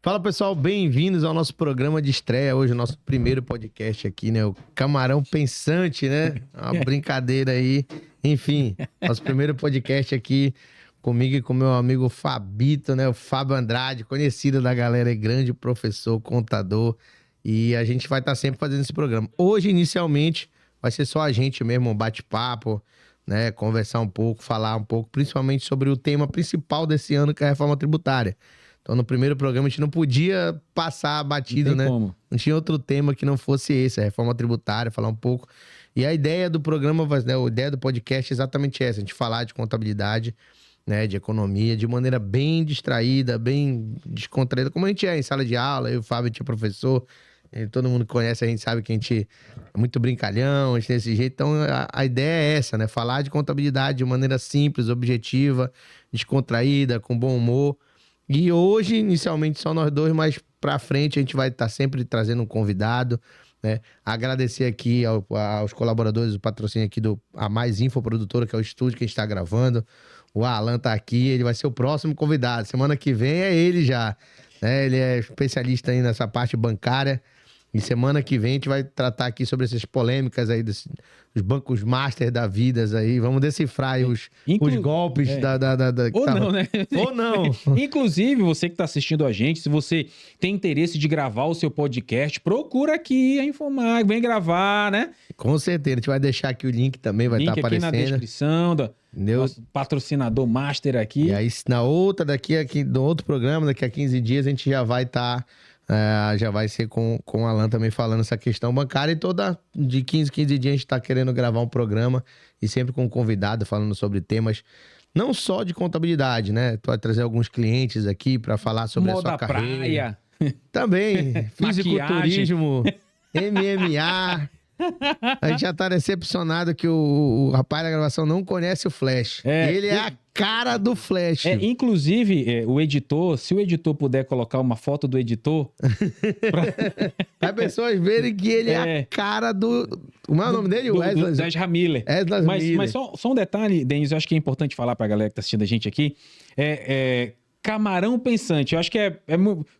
Fala pessoal, bem-vindos ao nosso programa de estreia. Hoje o nosso primeiro podcast aqui, né? O Camarão Pensante, né? Uma brincadeira aí. Enfim, nosso primeiro podcast aqui comigo e com meu amigo Fabito, né? O Fábio Andrade, conhecido da galera, é grande professor, contador. E a gente vai estar sempre fazendo esse programa. Hoje, inicialmente, vai ser só a gente mesmo, um bate-papo, né? Conversar um pouco, falar um pouco, principalmente sobre o tema principal desse ano, que é a reforma tributária. Então, no primeiro programa, a gente não podia passar batido, não tem né? como. Não tinha outro tema que não fosse esse, a reforma tributária, falar um pouco. E a ideia do programa, né, a ideia do podcast é exatamente essa, a gente falar de contabilidade, né, de economia, de maneira bem distraída, bem descontraída, como a gente é em sala de aula. Eu e o Fábio, a gente é professor, todo mundo que conhece, a gente sabe que a gente é muito brincalhão, a gente tem esse jeito. Então, a ideia é essa, né? Falar de contabilidade de maneira simples, objetiva, descontraída, com bom humor. E hoje, inicialmente, só nós dois, mas pra frente a gente vai estar sempre trazendo um convidado, né? Agradecer aqui aos colaboradores do patrocínio aqui a Mais Infoprodutora, que é o estúdio que a gente está gravando. O Alan tá aqui, ele vai ser o próximo convidado. Semana que vem é ele já, né? Ele é especialista aí nessa parte bancária. E semana que vem a gente vai tratar aqui sobre essas polêmicas aí dos bancos master da vida aí. Vamos decifrar aí os golpes Ou não, né? Ou não. Inclusive, você que está assistindo a gente, se você tem interesse de gravar o seu podcast, procura aqui a Infomag, vem gravar, né? Com certeza, a gente vai deixar aqui o link também, vai estar aparecendo. Link aqui na descrição do nosso patrocinador master aqui. E aí, na outra, no outro programa, daqui a 15 dias, a gente já vai estar... já vai ser com o Alan também falando essa questão bancária, e de 15 dias a gente tá querendo gravar um programa e sempre com um convidado falando sobre temas não só de contabilidade, né? Tu vai trazer alguns clientes aqui para falar sobre a sua carreira. Praia. Também, fisiculturismo, MMA. A gente já tá decepcionado que o rapaz da gravação não conhece o Flash. Ele é a cara do Flash. Inclusive, o editor, se o editor puder colocar uma foto do editor... As pessoas verem que ele é a cara do... Como é o nome dele? Ezra Miller. Mas só um detalhe, Denis, eu acho que é importante falar pra galera que tá assistindo a gente aqui. Camarão Pensante. Eu acho que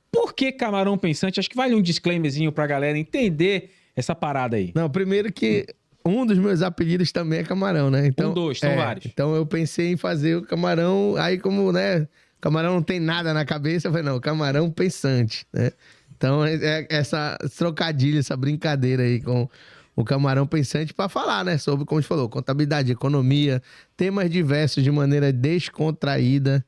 Por que Camarão Pensante? Acho que vale um disclaimerzinho pra galera entender essa parada aí. Não, primeiro que um dos meus apelidos também é Camarão, né? Então, são vários. Então eu pensei em fazer o Camarão, aí como, né, Camarão não tem nada na cabeça, eu falei, não, Camarão Pensante, né? Então essa trocadilha, essa brincadeira aí com o Camarão Pensante para falar, né, sobre, como a gente falou, contabilidade, economia, temas diversos de maneira descontraída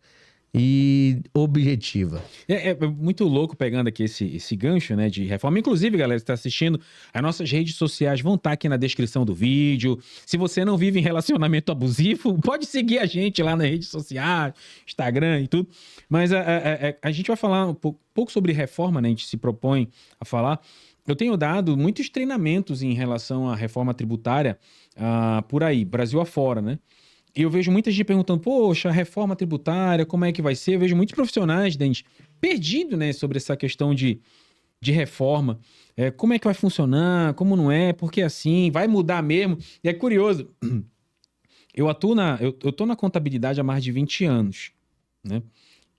e objetiva. É muito louco pegando aqui esse gancho, né, de reforma. Inclusive, galera, que está assistindo, as nossas redes sociais vão estar aqui na descrição do vídeo. Se você não vive em relacionamento abusivo, pode seguir a gente lá nas redes sociais, Instagram e tudo. Mas a gente vai falar um pouco sobre reforma, né? A gente se propõe a falar. Eu tenho dado muitos treinamentos em relação à reforma tributária por aí, Brasil afora, né? E eu vejo muita gente perguntando, poxa, reforma tributária, como é que vai ser? Eu vejo muitos profissionais, Dente, perdidos, né, sobre essa questão de reforma. Como é que vai funcionar? Como não é? Por que assim? Vai mudar mesmo? E é curioso, eu tô na contabilidade há mais de 20 anos, né?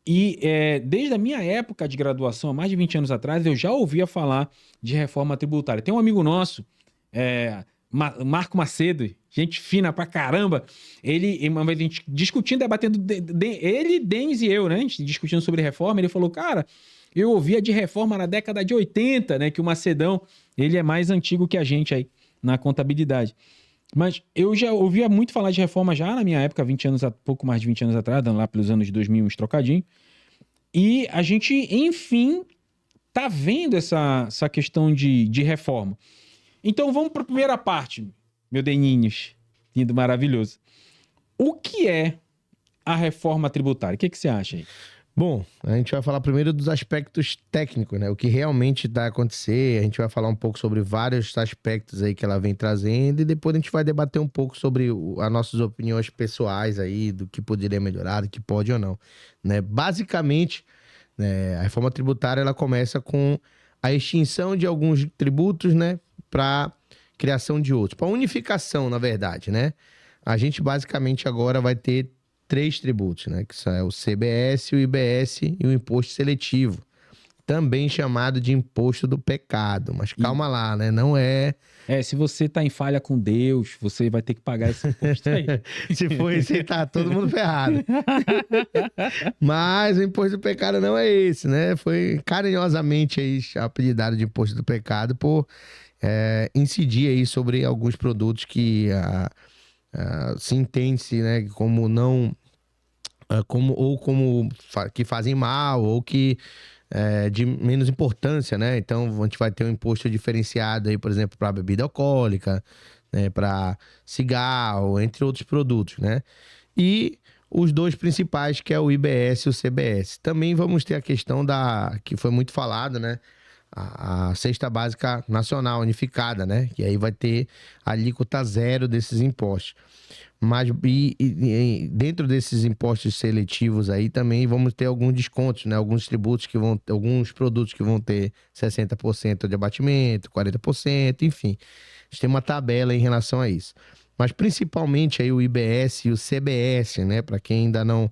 E desde a minha época de graduação, há mais de 20 anos atrás, eu já ouvia falar de reforma tributária. Tem um amigo nosso, Marco Macedo, gente fina pra caramba, uma vez a gente discutindo, debatendo, ele, Denis e eu, né, a gente discutindo sobre reforma, ele falou, cara, eu ouvia de reforma na década de 80, né, que o Macedão, ele é mais antigo que a gente aí, na contabilidade. Mas eu já ouvia muito falar de reforma já na minha época, pouco mais de 20 anos atrás, dando lá pelos anos 2000, uns trocadinhos, e a gente, enfim, tá vendo essa questão de reforma. Então vamos para a primeira parte, meu Deninhos, lindo, maravilhoso. O que é a reforma tributária? O que você acha aí? Bom, a gente vai falar primeiro dos aspectos técnicos, né? O que realmente vai acontecer, a gente vai falar um pouco sobre vários aspectos aí que ela vem trazendo e depois a gente vai debater um pouco sobre as nossas opiniões pessoais aí, do que poderia melhorar, do que pode ou não, né? Basicamente, né, a reforma tributária, ela começa com a extinção de alguns tributos, né, para criação de outros, para unificação, na verdade, né? A gente basicamente agora vai ter 3 tributos, né? Que são o CBS, o IBS e o imposto seletivo. também chamado de imposto do pecado. Mas calma lá, né? Não é... Se você tá em falha com Deus, você vai ter que pagar esse imposto aí. Se for isso, aí tá todo mundo ferrado. Mas o imposto do pecado não é esse, né? Foi carinhosamente aí apelidado de imposto do pecado por incidir aí sobre alguns produtos que se entende-se, né, como não... que fazem mal ou que de menos importância, né? Então a gente vai ter um imposto diferenciado aí, por exemplo, para bebida alcoólica, né? Para cigarro, entre outros produtos, né? E os dois principais, que é o IBS e o CBS. Também vamos ter a questão que foi muito falada, né? A cesta básica nacional unificada, né? Que aí vai ter a alíquota zero desses impostos. Mas dentro desses impostos seletivos aí também vamos ter alguns descontos, né? Alguns produtos que vão ter 60% de abatimento, 40%, enfim. A gente tem uma tabela em relação a isso. Mas principalmente aí o IBS e o CBS, né? Para quem ainda não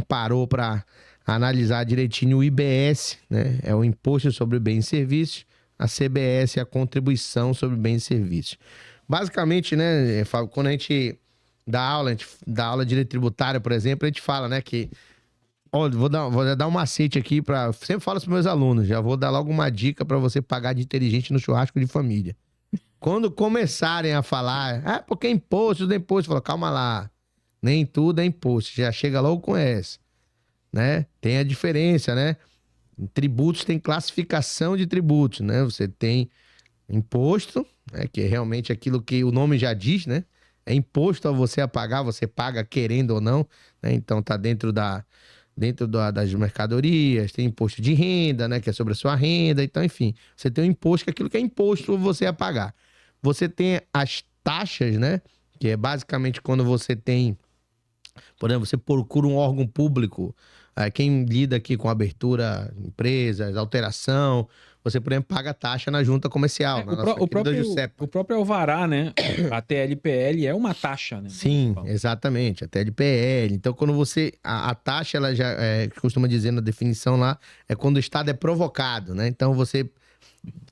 parou para analisar direitinho, o IBS, né? É o Imposto sobre Bens e Serviços, a CBS é a Contribuição sobre Bens e Serviços. Basicamente, né, Fábio, quando a gente dá aula de direito tributário, por exemplo, a gente fala, né, que... Ó, vou dar um macete aqui para... Sempre falo para os meus alunos, já vou dar logo uma dica para você pagar de inteligente no churrasco de família. Quando começarem a falar, porque é imposto, fala, calma lá, nem tudo é imposto, já chega logo com essa, né? Tem a diferença, né? Em tributos tem classificação de tributos, né? Você tem imposto, né, que é realmente aquilo que o nome já diz, né? É imposto a você a pagar, você paga querendo ou não, né? Então tá dentro das mercadorias, tem imposto de renda, né? Que é sobre a sua renda. Então, enfim, você tem um imposto, que é aquilo que é imposto você a pagar. Você tem as taxas, né? Que é basicamente quando você tem, por exemplo, você procura um órgão público, quem lida aqui com abertura, empresas, alteração, você, por exemplo, paga taxa na junta comercial. O próprio alvará, né? A TLPL é uma taxa, né? Sim, exatamente, a TLPL. Então, quando você... A taxa, ela já costuma dizer na definição lá, é quando o Estado é provocado, né? Então, você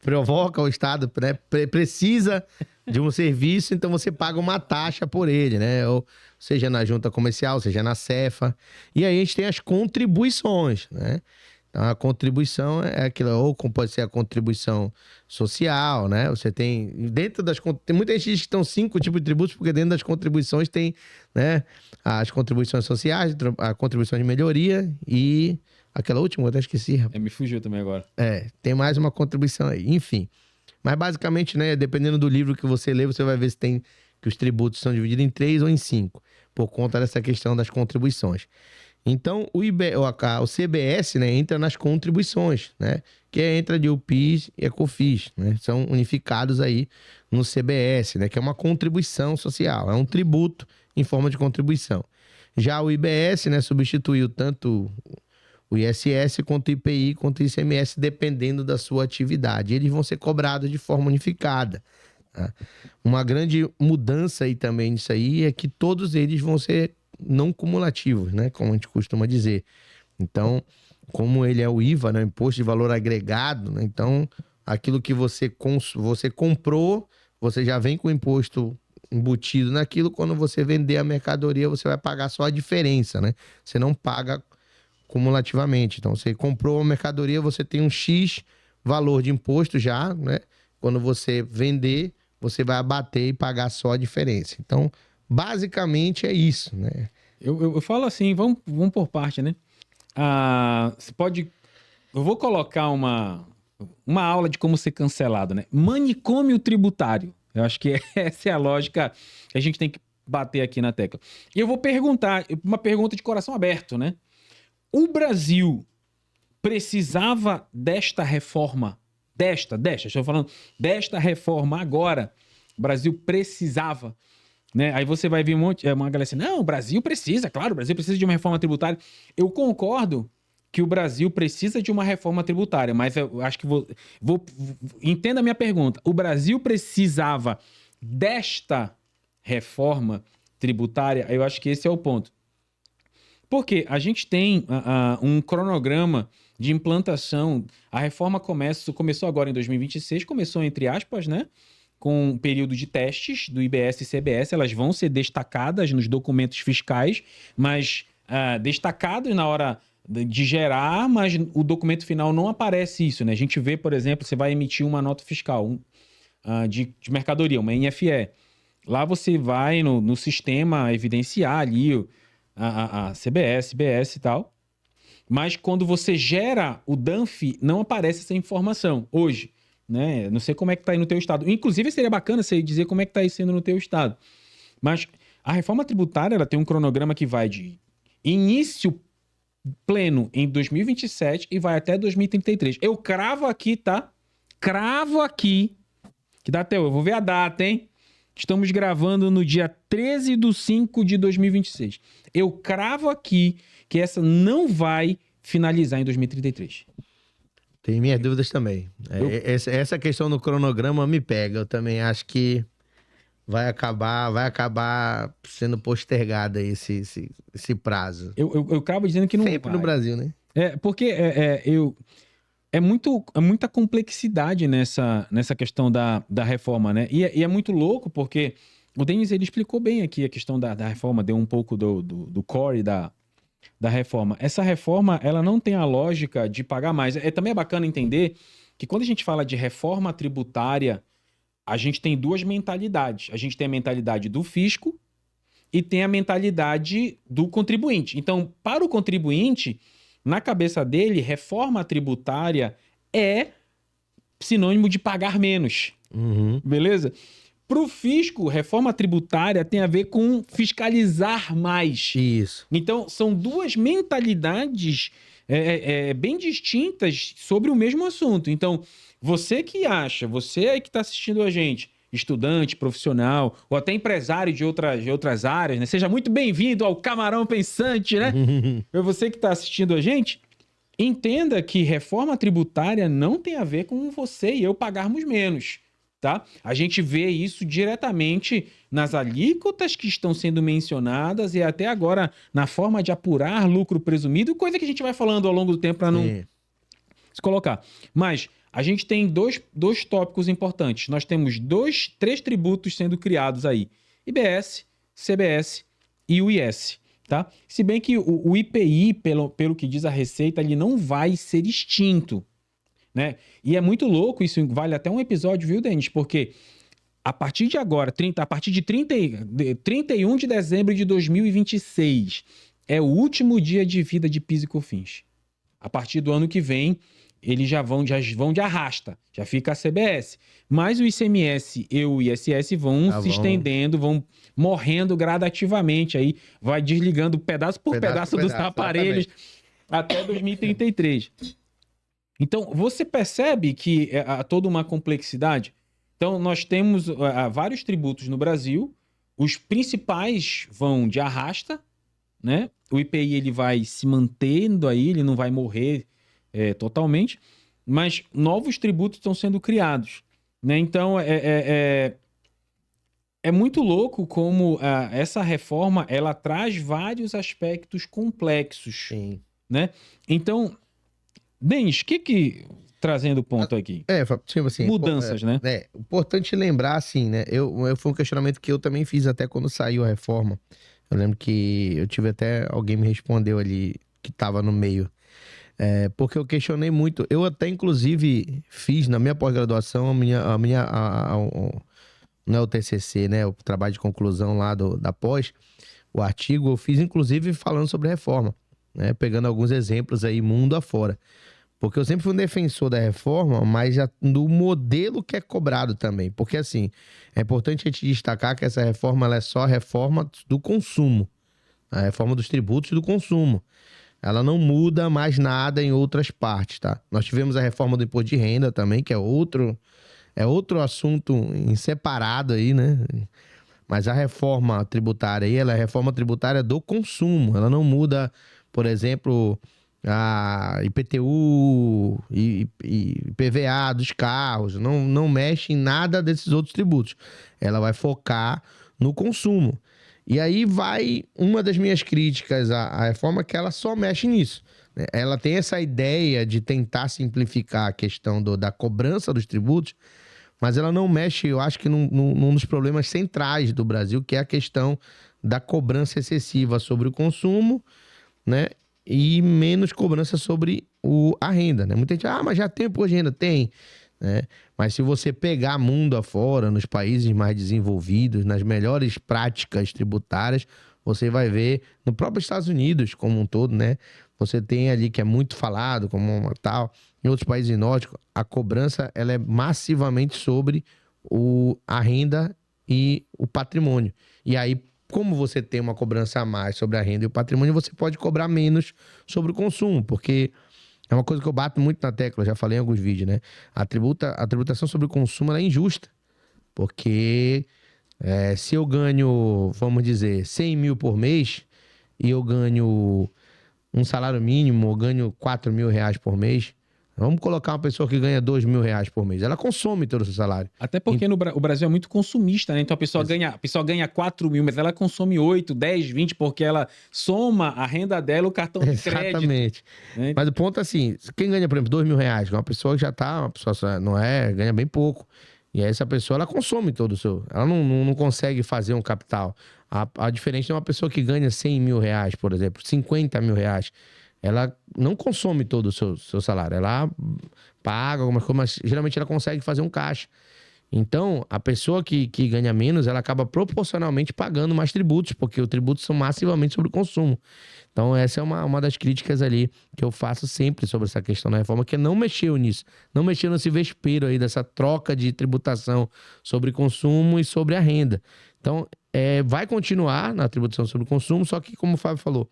provoca o Estado, né? Precisa de um serviço, então você paga uma taxa por ele, né? Ou seja na junta comercial, seja na Cefa. E aí a gente tem as contribuições, né? Então, a contribuição é aquilo, ou pode ser a contribuição social, né? Você tem, tem muita gente que diz que estão 5 tipos de tributos, porque dentro das contribuições tem, né, as contribuições sociais, a contribuição de melhoria e aquela última, eu até esqueci. Me fugiu também agora. Tem mais uma contribuição aí, enfim. Mas basicamente, né, dependendo do livro que você lê, você vai ver se tem que os tributos são divididos em 3 ou em 5, por conta dessa questão das contribuições. Então, o CBS, né, entra nas contribuições, né? Que entra de PIS e Ecofis, né? São unificados aí no CBS, né? Que é uma contribuição social, é um tributo em forma de contribuição. Já o IBS, né, substituiu tanto o ISS quanto o IPI, quanto o ICMS, dependendo da sua atividade. Eles vão ser cobrados de forma unificada. Tá? Uma grande mudança aí também nisso aí é que todos eles vão ser não cumulativos, né? Como a gente costuma dizer. Então, como ele é o IVA, né? Imposto de Valor Agregado, né? Então, aquilo que você comprou, você já vem com o imposto embutido naquilo. Quando você vender a mercadoria, você vai pagar só a diferença, né? Você não paga cumulativamente. Então, você comprou a mercadoria, você tem um X valor de imposto já, né? Quando você vender, você vai abater e pagar só a diferença. Então, basicamente é isso, né? Eu falo assim, vamos por parte, né? Você pode... Eu vou colocar uma aula de como ser cancelado, né? Manicômio tributário. Eu acho que essa é a lógica que a gente tem que bater aqui na tecla. E eu vou perguntar, uma pergunta de coração aberto, né? O Brasil precisava desta reforma? Estou falando desta reforma agora. O Brasil precisava... Né? Aí você vai ver uma galera assim, não, o Brasil precisa, claro, o Brasil precisa de uma reforma tributária. Eu concordo que o Brasil precisa de uma reforma tributária, mas eu acho que entenda a minha pergunta. O Brasil precisava desta reforma tributária? Eu acho que esse é o ponto. Porque a gente tem um cronograma de implantação. A reforma começou agora em 2026, começou entre aspas, né? Com um período de testes do IBS e CBS, elas vão ser destacadas nos documentos fiscais, mas destacadas na hora de gerar, mas o documento final não aparece isso, né? A gente vê, por exemplo, você vai emitir uma nota fiscal de mercadoria, uma NFE. Lá você vai no sistema evidenciar ali a CBS, IBS e tal, mas quando você gera o DANF, não aparece essa informação hoje, né? Não sei como é que tá aí no teu estado. Inclusive, seria bacana você dizer como é que tá aí sendo no teu estado. Mas a reforma tributária, ela tem um cronograma que vai de início pleno em 2027 e vai até 2033. Eu cravo aqui, tá? Cravo aqui, que dá até eu vou ver a data, hein? Estamos gravando no dia 13/5/2026. Eu cravo aqui que essa não vai finalizar em 2033. Tem minhas dúvidas também. Essa questão do cronograma me pega. Eu também acho que vai acabar sendo postergado aí esse prazo. Eu cravo dizendo que não Sempre vai. no Brasil, né? Porque é muita complexidade nessa questão da reforma, né? E é muito louco porque o Denis, ele explicou bem aqui a questão da reforma, deu um pouco do core da reforma. Essa reforma, ela não tem a lógica de pagar mais. Também é bacana entender que quando a gente fala de reforma tributária, a gente tem duas mentalidades. A gente tem a mentalidade do fisco e tem a mentalidade do contribuinte. Então, para o contribuinte, na cabeça dele, reforma tributária é sinônimo de pagar menos. Uhum. Beleza? Para o fisco, reforma tributária tem a ver com fiscalizar mais. Isso. Então, são duas mentalidades bem distintas sobre o mesmo assunto. Então, você aí que está assistindo a gente, estudante, profissional, ou até empresário de outras áreas, né? Seja muito bem-vindo ao Camarão Pensante, né? Você que está assistindo a gente, entenda que reforma tributária não tem a ver com você e eu pagarmos menos, tá? A gente vê isso diretamente nas alíquotas que estão sendo mencionadas e até agora na forma de apurar lucro presumido, coisa que a gente vai falando ao longo do tempo para não se colocar. Mas a gente tem dois tópicos importantes. Nós temos três tributos sendo criados aí. IBS, CBS e o IS, tá? Se bem que o IPI, pelo que diz a Receita, ele não vai ser extinto, né? E é muito louco, isso vale até um episódio, viu, Denis? Porque a partir de agora, a partir de 31 de dezembro de 2026, é o último dia de vida de PIS e COFINS. A partir do ano que vem, eles já vão de arrasta, já fica a CBS. Mas o ICMS e o ISS vão se estendendo, vão morrendo gradativamente, aí vai desligando pedaço por pedaço dos aparelhos até 2033. Então, você percebe que há toda uma complexidade? Então, nós temos vários tributos no Brasil, os principais vão de arrasta, né? O IPI ele vai se mantendo aí, ele não vai morrer totalmente, mas novos tributos estão sendo criados, né? Então, é muito louco como essa reforma, ela traz vários aspectos complexos. Sim. Né? Então, Denis, trazendo o ponto aqui? Tipo assim, mudanças, né? Importante lembrar, assim, né? Foi um questionamento que eu também fiz até quando saiu a reforma. Eu lembro que eu tive até alguém me respondeu ali que estava no meio. Porque eu questionei muito. Eu até, inclusive, fiz na minha pós-graduação não é o TCC, né? O trabalho de conclusão lá da pós, o artigo, eu fiz, inclusive, falando sobre reforma, né? Pegando alguns exemplos aí, mundo afora. Porque eu sempre fui um defensor da reforma, mas do modelo que é cobrado também. Porque, assim, é importante a gente destacar que essa reforma, ela é só a reforma do consumo. A reforma dos tributos do consumo. Ela não muda mais nada em outras partes, tá? Nós tivemos a reforma do imposto de renda também, que é outro assunto em separado aí, né? Mas a reforma tributária aí, ela é a reforma tributária do consumo. Ela não muda, por exemplo, a IPTU e IPVA dos carros. Não mexe em nada desses outros tributos. Ela vai focar no consumo. E aí vai uma das minhas críticas à reforma, que ela só mexe nisso. ela tem essa ideia de tentar simplificar a questão da cobrança dos tributos, mas ela não mexe, eu acho que num dos problemas centrais do Brasil, que é a questão da cobrança excessiva sobre o consumo, né? E menos cobrança sobre a renda, né? Muita gente, mas já tem imposto de renda? Tem, né? Mas se você pegar mundo afora, nos países mais desenvolvidos, nas melhores práticas tributárias, você vai ver, no próprio Estados Unidos como um todo, né? Você tem ali que é muito falado, como uma tal, em outros países nórdicos, a cobrança ela é massivamente sobre a renda e o patrimônio. E aí, como você tem uma cobrança a mais sobre a renda e o patrimônio, você pode cobrar menos sobre o consumo, porque é uma coisa que eu bato muito na tecla, já falei em alguns vídeos, né? A tributação sobre o consumo ela é injusta, porque se eu ganho, vamos dizer, 100 mil por mês e eu ganho um salário mínimo, eu ganho 4 mil reais por mês, vamos colocar uma pessoa que ganha 2 mil reais por mês. Ela consome todo o seu salário. Até porque o Brasil é muito consumista, né? Então a pessoa ganha 4 mil, mas ela consome 8, 10, 20, porque ela soma a renda dela, o cartão de crédito. Exatamente. Né? Mas o ponto é assim, quem ganha, por exemplo, 2 mil reais, que é uma pessoa que já tá, uma pessoa não ganha bem pouco. E aí essa pessoa, ela consome todo o seu... Ela não consegue fazer um capital. A diferença é uma pessoa que ganha 100 mil reais, por exemplo, 50 mil reais. Ela não consome todo o seu salário. Ela paga algumas coisas, mas geralmente ela consegue fazer um caixa. Então, a pessoa que ganha menos, ela acaba proporcionalmente pagando mais tributos, porque os tributos são massivamente sobre o consumo. Então, essa é uma das críticas ali que eu faço sempre sobre essa questão da reforma, que não mexeu nisso. Não mexeu nesse vespeiro aí dessa troca de tributação sobre consumo e sobre a renda. Então, vai continuar na tributação sobre o consumo, só que, como o Fábio falou,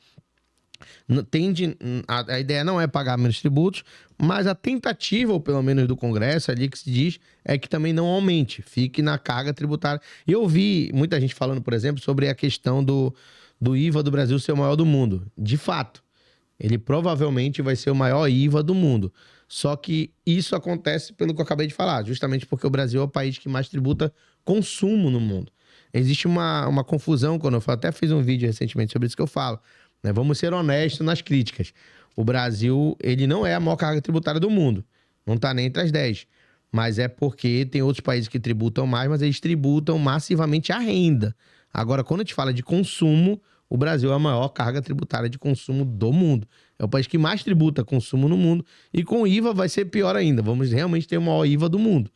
a ideia não é pagar menos tributos, mas a tentativa, ou pelo menos do Congresso ali que se diz, é que também não aumente, fique na carga tributária. E eu vi muita gente falando, por exemplo, sobre a questão do IVA do Brasil ser o maior do mundo. De fato, ele provavelmente vai ser o maior IVA do mundo. Só que isso acontece pelo que eu acabei de falar, justamente porque o Brasil é o país que mais tributa consumo no mundo. Existe uma confusão, quando eu falo, até fiz um vídeo recentemente sobre isso que eu falo. Vamos ser honestos nas críticas. O Brasil, ele não é a maior carga tributária do mundo. Não está nem entre as 10. Mas é porque tem outros países que tributam mais, mas eles tributam massivamente a renda. Agora, quando a gente fala de consumo, o Brasil é a maior carga tributária de consumo do mundo. É o país que mais tributa consumo no mundo. E com IVA vai ser pior ainda. Vamos realmente ter o maior IVA do mundo.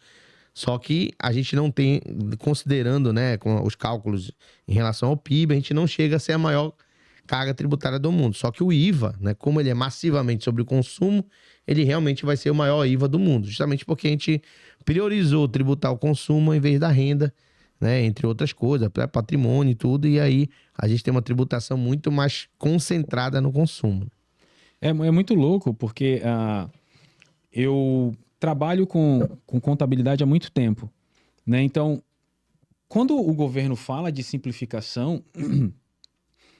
Só que a gente não tem, considerando, né, com os cálculos em relação ao PIB, a gente não chega a ser a maior carga tributária do mundo. Só que o IVA, né, como ele é massivamente sobre o consumo, ele realmente vai ser o maior IVA do mundo, justamente porque a gente priorizou tributar o consumo em vez da renda, né, entre outras coisas, patrimônio e tudo, e aí a gente tem uma tributação muito mais concentrada no consumo. É muito louco, porque eu trabalho com contabilidade há muito tempo, né? Então, quando o governo fala de simplificação,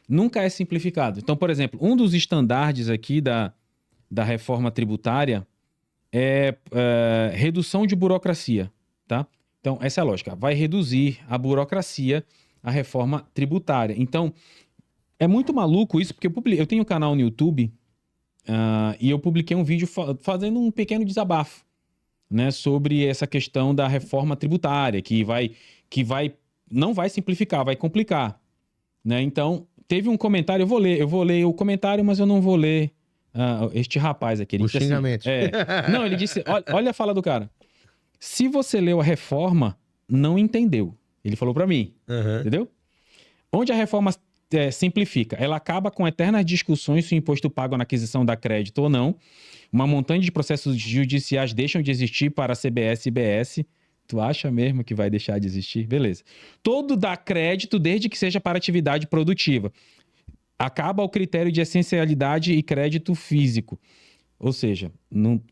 nunca é simplificado. Então, por exemplo, um dos estandardes aqui da reforma tributária é redução de burocracia, tá? Então, essa é a lógica. Vai reduzir a burocracia, a reforma tributária. Então, é muito maluco isso, porque eu tenho um canal no YouTube e eu publiquei um vídeo fazendo um pequeno desabafo, né, sobre essa questão da reforma tributária, que não vai simplificar, vai complicar, né? Então, teve um comentário, eu vou ler o comentário, mas eu não vou ler este rapaz aqui. Ele disse xingamento. Assim, não, ele disse, olha a fala do cara. Se você leu a reforma, não entendeu. Ele falou pra mim, entendeu? Onde a reforma simplifica? Ela acaba com eternas discussões se o imposto pago na aquisição da crédito ou não. Uma montanha de processos judiciais deixam de existir para a CBS e IBS. Tu acha mesmo que vai deixar de existir? Beleza. Todo dá crédito desde que seja para atividade produtiva. Acaba o critério de essencialidade e crédito físico. Ou seja,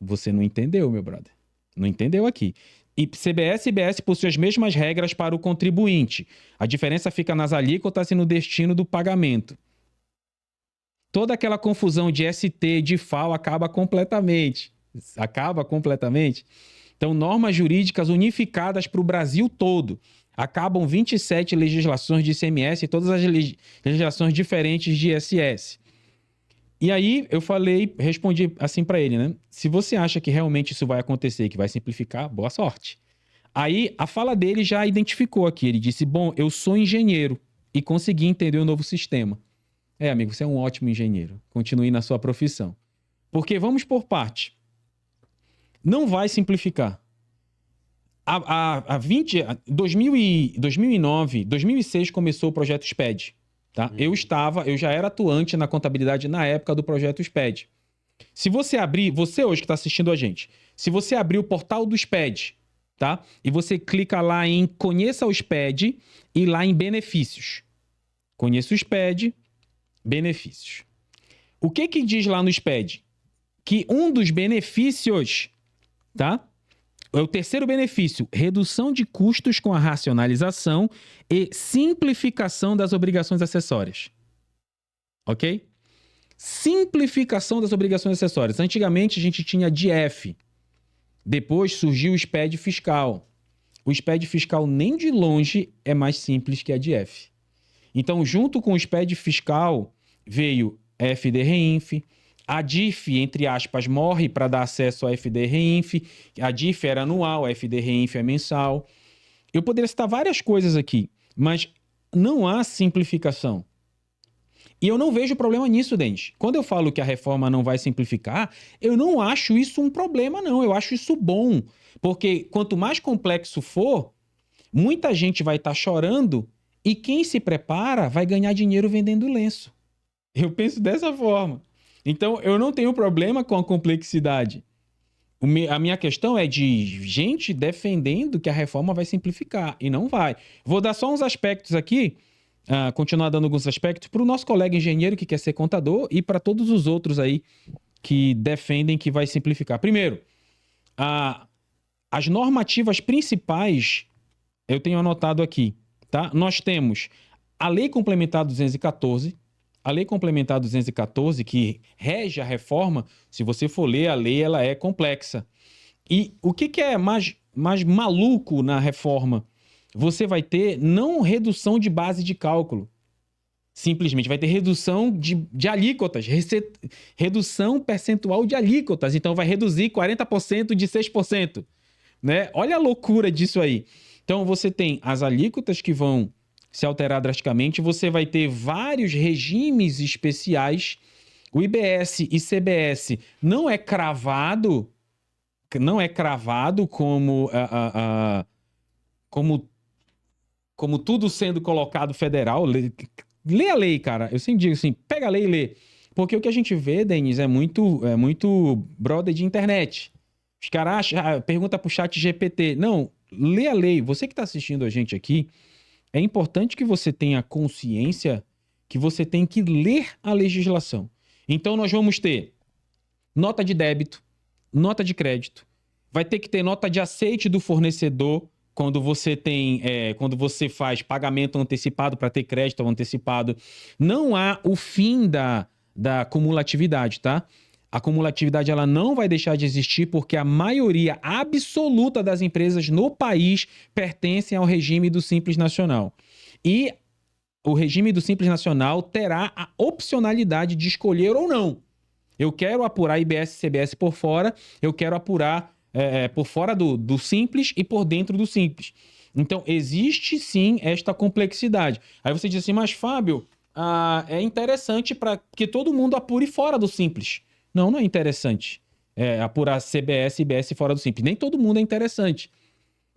você não entendeu, meu brother. Não entendeu aqui. E CBS e IBS possuem as mesmas regras para o contribuinte. A diferença fica nas alíquotas e no destino do pagamento. Toda aquela confusão de ST, de FAO, acaba completamente. Então, normas jurídicas unificadas para o Brasil todo. Acabam 27 legislações de ICMS e todas as legislações diferentes de ISS. E aí eu respondi assim para ele, né? Se você acha que realmente isso vai acontecer, que vai simplificar, boa sorte. Aí a fala dele já identificou aqui. Ele disse: bom, eu sou engenheiro e consegui entender o novo sistema. Amigo, você é um ótimo engenheiro. Continue na sua profissão. Porque vamos por parte. Não vai simplificar. 2009, 2006 começou o projeto SPED. Tá? Eu já era atuante na contabilidade na época do projeto SPED. Se você abrir, você hoje que está assistindo a gente, se você abrir o portal do SPED, tá? E você clica lá em Conheça o SPED e lá em Benefícios. Conheça o SPED, Benefícios. O que diz lá no SPED? Que um dos benefícios, tá? É o terceiro benefício, redução de custos com a racionalização e simplificação das obrigações acessórias. Ok? Simplificação das obrigações acessórias. Antigamente a gente tinha DF. Depois surgiu o SPED fiscal. O SPED fiscal nem de longe é mais simples que a DF. Então, junto com o SPED fiscal, veio a FD-Reinf. A DIF, entre aspas, morre para dar acesso à FD-Reinf. A DIF era anual, a FD-Reinf é mensal. Eu poderia citar várias coisas aqui, mas não há simplificação. E eu não vejo problema nisso, Denis. Quando eu falo que a reforma não vai simplificar, eu não acho isso um problema, não. Eu acho isso bom. Porque quanto mais complexo for, muita gente vai estar chorando e quem se prepara vai ganhar dinheiro vendendo lenço. Eu penso dessa forma. Então, eu não tenho problema com a complexidade. A minha questão é de gente defendendo que a reforma vai simplificar. E não vai. Vou dar só uns aspectos aqui, continuar dando alguns aspectos para o nosso colega engenheiro que quer ser contador e para todos os outros aí que defendem que vai simplificar. Primeiro, as normativas principais eu tenho anotado aqui, tá? Nós temos a Lei Complementar 214, a Lei Complementar 214, que rege a reforma. Se você for ler a lei, ela é complexa. E o que é mais maluco na reforma? Você vai ter não redução de base de cálculo. Simplesmente vai ter redução de alíquotas, redução percentual de alíquotas. Então vai reduzir 40% de 6%. Né? Olha a loucura disso aí. Então você tem as alíquotas que vão se alterar drasticamente, você vai ter vários regimes especiais. O IBS e CBS não é cravado como tudo sendo colocado federal. Lê a lei, cara. Eu sempre digo assim, pega a lei e lê. Porque o que a gente vê, Denis, é muito brother de internet. Os caras perguntam pro chat GPT. Não, lê a lei. Você que está assistindo a gente aqui, é importante que você tenha consciência que você tem que ler a legislação. Então, nós vamos ter nota de débito, nota de crédito, vai ter que ter nota de aceite do fornecedor quando você faz pagamento antecipado para ter crédito antecipado. Não há o fim da cumulatividade, tá? A cumulatividade ela não vai deixar de existir porque a maioria absoluta das empresas no país pertencem ao regime do Simples Nacional. E o regime do Simples Nacional terá a opcionalidade de escolher ou não. Eu quero apurar IBS e CBS por fora, eu quero apurar por fora do Simples e por dentro do Simples. Então, existe sim esta complexidade. Aí você diz assim, mas Fábio, é interessante para que todo mundo apure fora do Simples. Não é interessante apurar CBS e IBS fora do Simples. Nem todo mundo é interessante.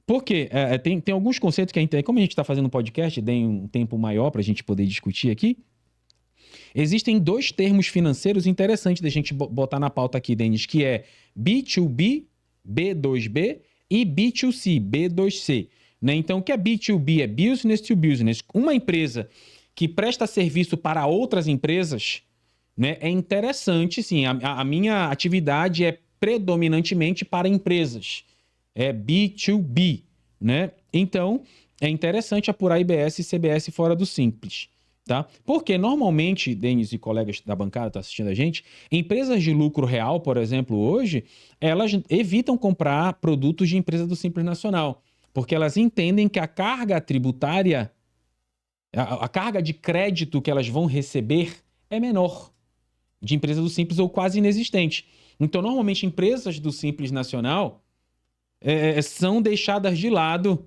Por quê? Tem alguns conceitos que como a gente está fazendo um podcast, tem um tempo maior para a gente poder discutir aqui. Existem dois termos financeiros interessantes da gente botar na pauta aqui, Denis, que é B2B, B2B e B2C, B2C. Né? Então, o que é B2B? É Business to Business. Uma empresa que presta serviço para outras empresas, né, é interessante, sim. A minha atividade é predominantemente para empresas. É B2B, né? Então, é interessante apurar IBS e CBS fora do Simples, tá? Porque, normalmente, Denis e colegas da bancada estão assistindo a gente, empresas de lucro real, por exemplo, hoje, elas evitam comprar produtos de empresa do Simples Nacional, porque elas entendem que a carga tributária, a carga de crédito que elas vão receber é menor. de empresa do Simples ou quase inexistente. Então, normalmente, empresas do Simples Nacional são deixadas de lado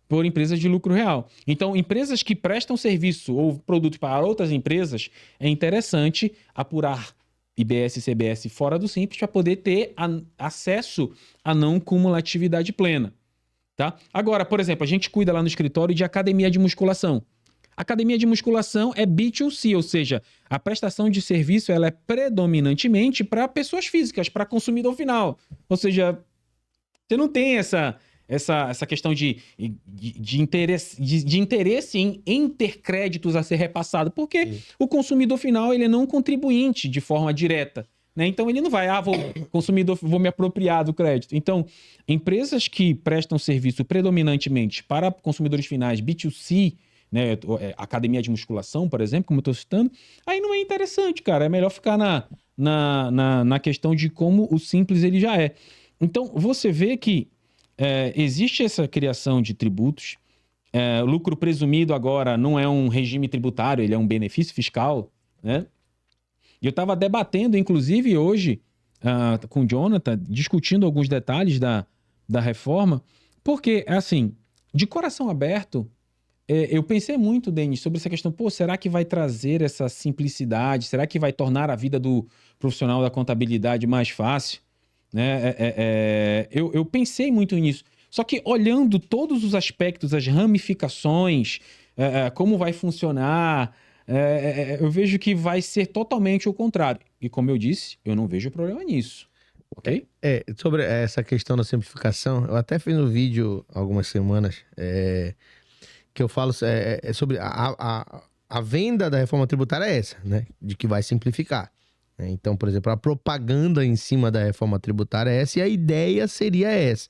por empresas de lucro real. Então, empresas que prestam serviço ou produto para outras empresas, é interessante apurar IBS e CBS fora do Simples para poder ter acesso à não cumulatividade plena. Tá? Agora, por exemplo, a gente cuida lá no escritório de academia de musculação. Academia de musculação é B2C, ou seja, a prestação de serviço ela é predominantemente para pessoas físicas, para consumidor final. Ou seja, você não tem essa questão de interesse em ter créditos a ser repassado, porque o consumidor final ele é não contribuinte de forma direta. Né? Então ele não vai, vou me apropriar do crédito. Então, empresas que prestam serviço predominantemente para consumidores finais, B2C, né? Academia de musculação, por exemplo, como eu estou citando, aí não é interessante, cara. É melhor ficar na questão de como o Simples ele já é. Então, você vê que existe essa criação de tributos. O lucro presumido agora não é um regime tributário, ele é um benefício fiscal, né? E eu estava debatendo, inclusive, hoje, com o Jonathan, discutindo alguns detalhes da reforma, porque, assim, de coração aberto, eu pensei muito, Denis, sobre essa questão, será que vai trazer essa simplicidade? Será que vai tornar a vida do profissional da contabilidade mais fácil? Né? Eu pensei muito nisso. Só que olhando todos os aspectos, as ramificações, como vai funcionar, eu vejo que vai ser totalmente o contrário. E como eu disse, eu não vejo problema nisso. Ok? Sobre essa questão da simplificação, eu até fiz um vídeo há algumas semanas que eu falo sobre a venda da reforma tributária é essa, né? De que vai simplificar. Então, por exemplo, a propaganda em cima da reforma tributária é essa e a ideia seria essa,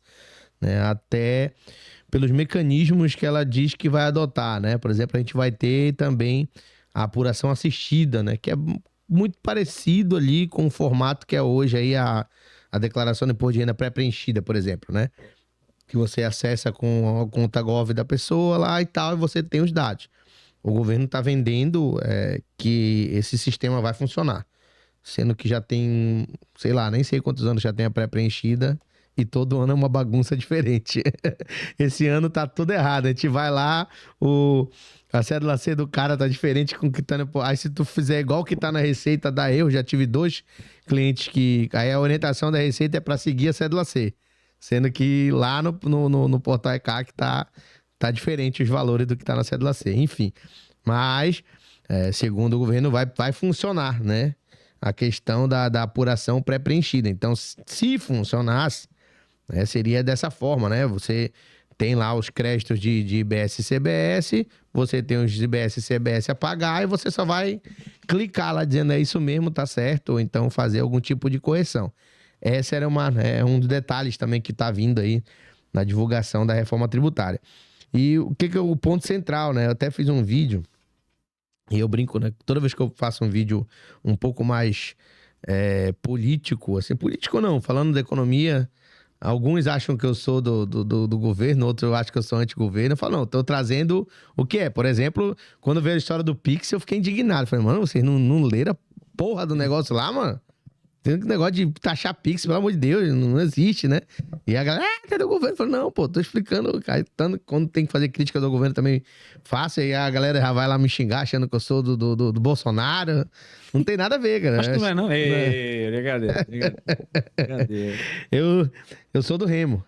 né? Até pelos mecanismos que ela diz que vai adotar, né? Por exemplo, a gente vai ter também a apuração assistida, né? Que é muito parecido ali com o formato que é hoje aí a declaração de imposto de renda pré-preenchida, por exemplo, né? Que você acessa com a conta Gov da pessoa lá e tal, e você tem os dados. O governo está vendendo que esse sistema vai funcionar. Sendo que já tem, sei lá, nem sei quantos anos já tem a pré-preenchida e todo ano é uma bagunça diferente. Esse ano tá tudo errado. A gente vai lá, a cédula C do cara tá diferente com o que tá no... Aí se tu fizer igual o que tá na Receita, dá erro. Já tive 2 clientes que... Aí a orientação da Receita é para seguir a cédula C. Sendo que lá no portal ECAC tá diferente os valores do que tá na cédula C. Enfim, mas segundo o governo vai funcionar, né? A questão da apuração pré-preenchida. Então, se funcionasse, seria dessa forma, né? Você tem lá os créditos de IBS e CBS, você tem os IBS e CBS a pagar e você só vai clicar lá dizendo isso mesmo, tá certo, ou então fazer algum tipo de correção. Essa era um dos detalhes também que tá vindo aí na divulgação da reforma tributária. E o que é o ponto central, né? Eu até fiz um vídeo e eu brinco, né? Toda vez que eu faço um vídeo um pouco mais político, assim, político não, falando da economia, alguns acham que eu sou do governo, outros eu acho que eu sou anti-governo. Eu falo, não, tô trazendo o que é. Por exemplo, quando veio a história do Pix, eu fiquei indignado. Falei, mano, vocês não leram a porra do negócio lá, mano? Tem um negócio de taxar Pix, pelo amor de Deus, não existe, né? E a galera, cadê o governo? Falei, não, tô explicando. Quando tem que fazer críticas ao governo também faço, e a galera já vai lá me xingar achando que eu sou do Bolsonaro. Não tem nada a ver, cara. Acho que não é, não. Brincadeira. Eu sou do Remo.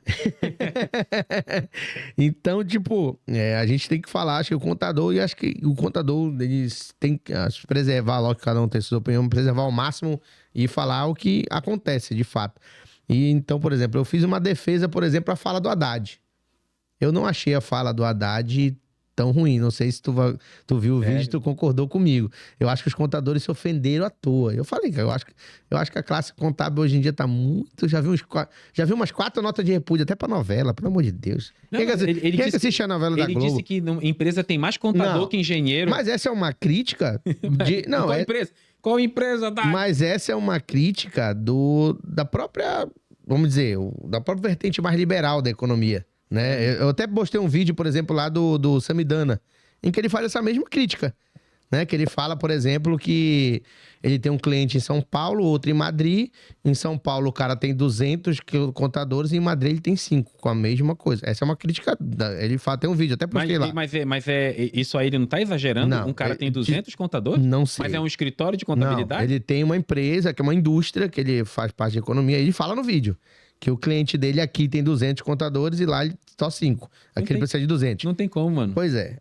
Então, tipo, a gente tem que falar, acho que o contador, e acho que o contador, eles têm que preservar, logo que cada um tem sua opinião, preservar ao máximo e falar o que acontece, de fato. E então, por exemplo, eu fiz uma defesa, por exemplo, a fala do Haddad. Eu não achei a fala do Haddad tão ruim. Não sei se tu viu o vídeo e tu concordou comigo. Eu acho que os contadores se ofenderam à toa. Eu falei, cara, eu acho que a classe contábil hoje em dia tá muito... Já vi umas 4 notas de repúdio até pra novela, pelo amor de Deus. Quem que assiste a novela da Globo? Ele disse que empresa tem mais contador que engenheiro. Mas essa é uma crítica de... Não, empresa? Qual empresa dá? Mas essa é uma crítica da própria, vamos dizer, da própria vertente mais liberal da economia, né? Eu até postei um vídeo, por exemplo, lá do Samidana, em que ele faz essa mesma crítica. né? Que ele fala, por exemplo, que ele tem um cliente em São Paulo, outro em Madrid. Em São Paulo o cara tem 200 contadores e em Madrid ele tem 5, com a mesma coisa. Essa é uma crítica. Ele fala, tem um vídeo, até postei lá. Mas isso aí ele não tá exagerando? Não, um cara tem 200 contadores? Não sei. Mas é um escritório de contabilidade? Não, ele tem uma empresa, que é uma indústria, que ele faz parte de economia. Ele fala no vídeo que o cliente dele aqui tem 200 contadores e lá ele só 5. Aqui ele precisa de 200. Não tem como, mano. Pois é.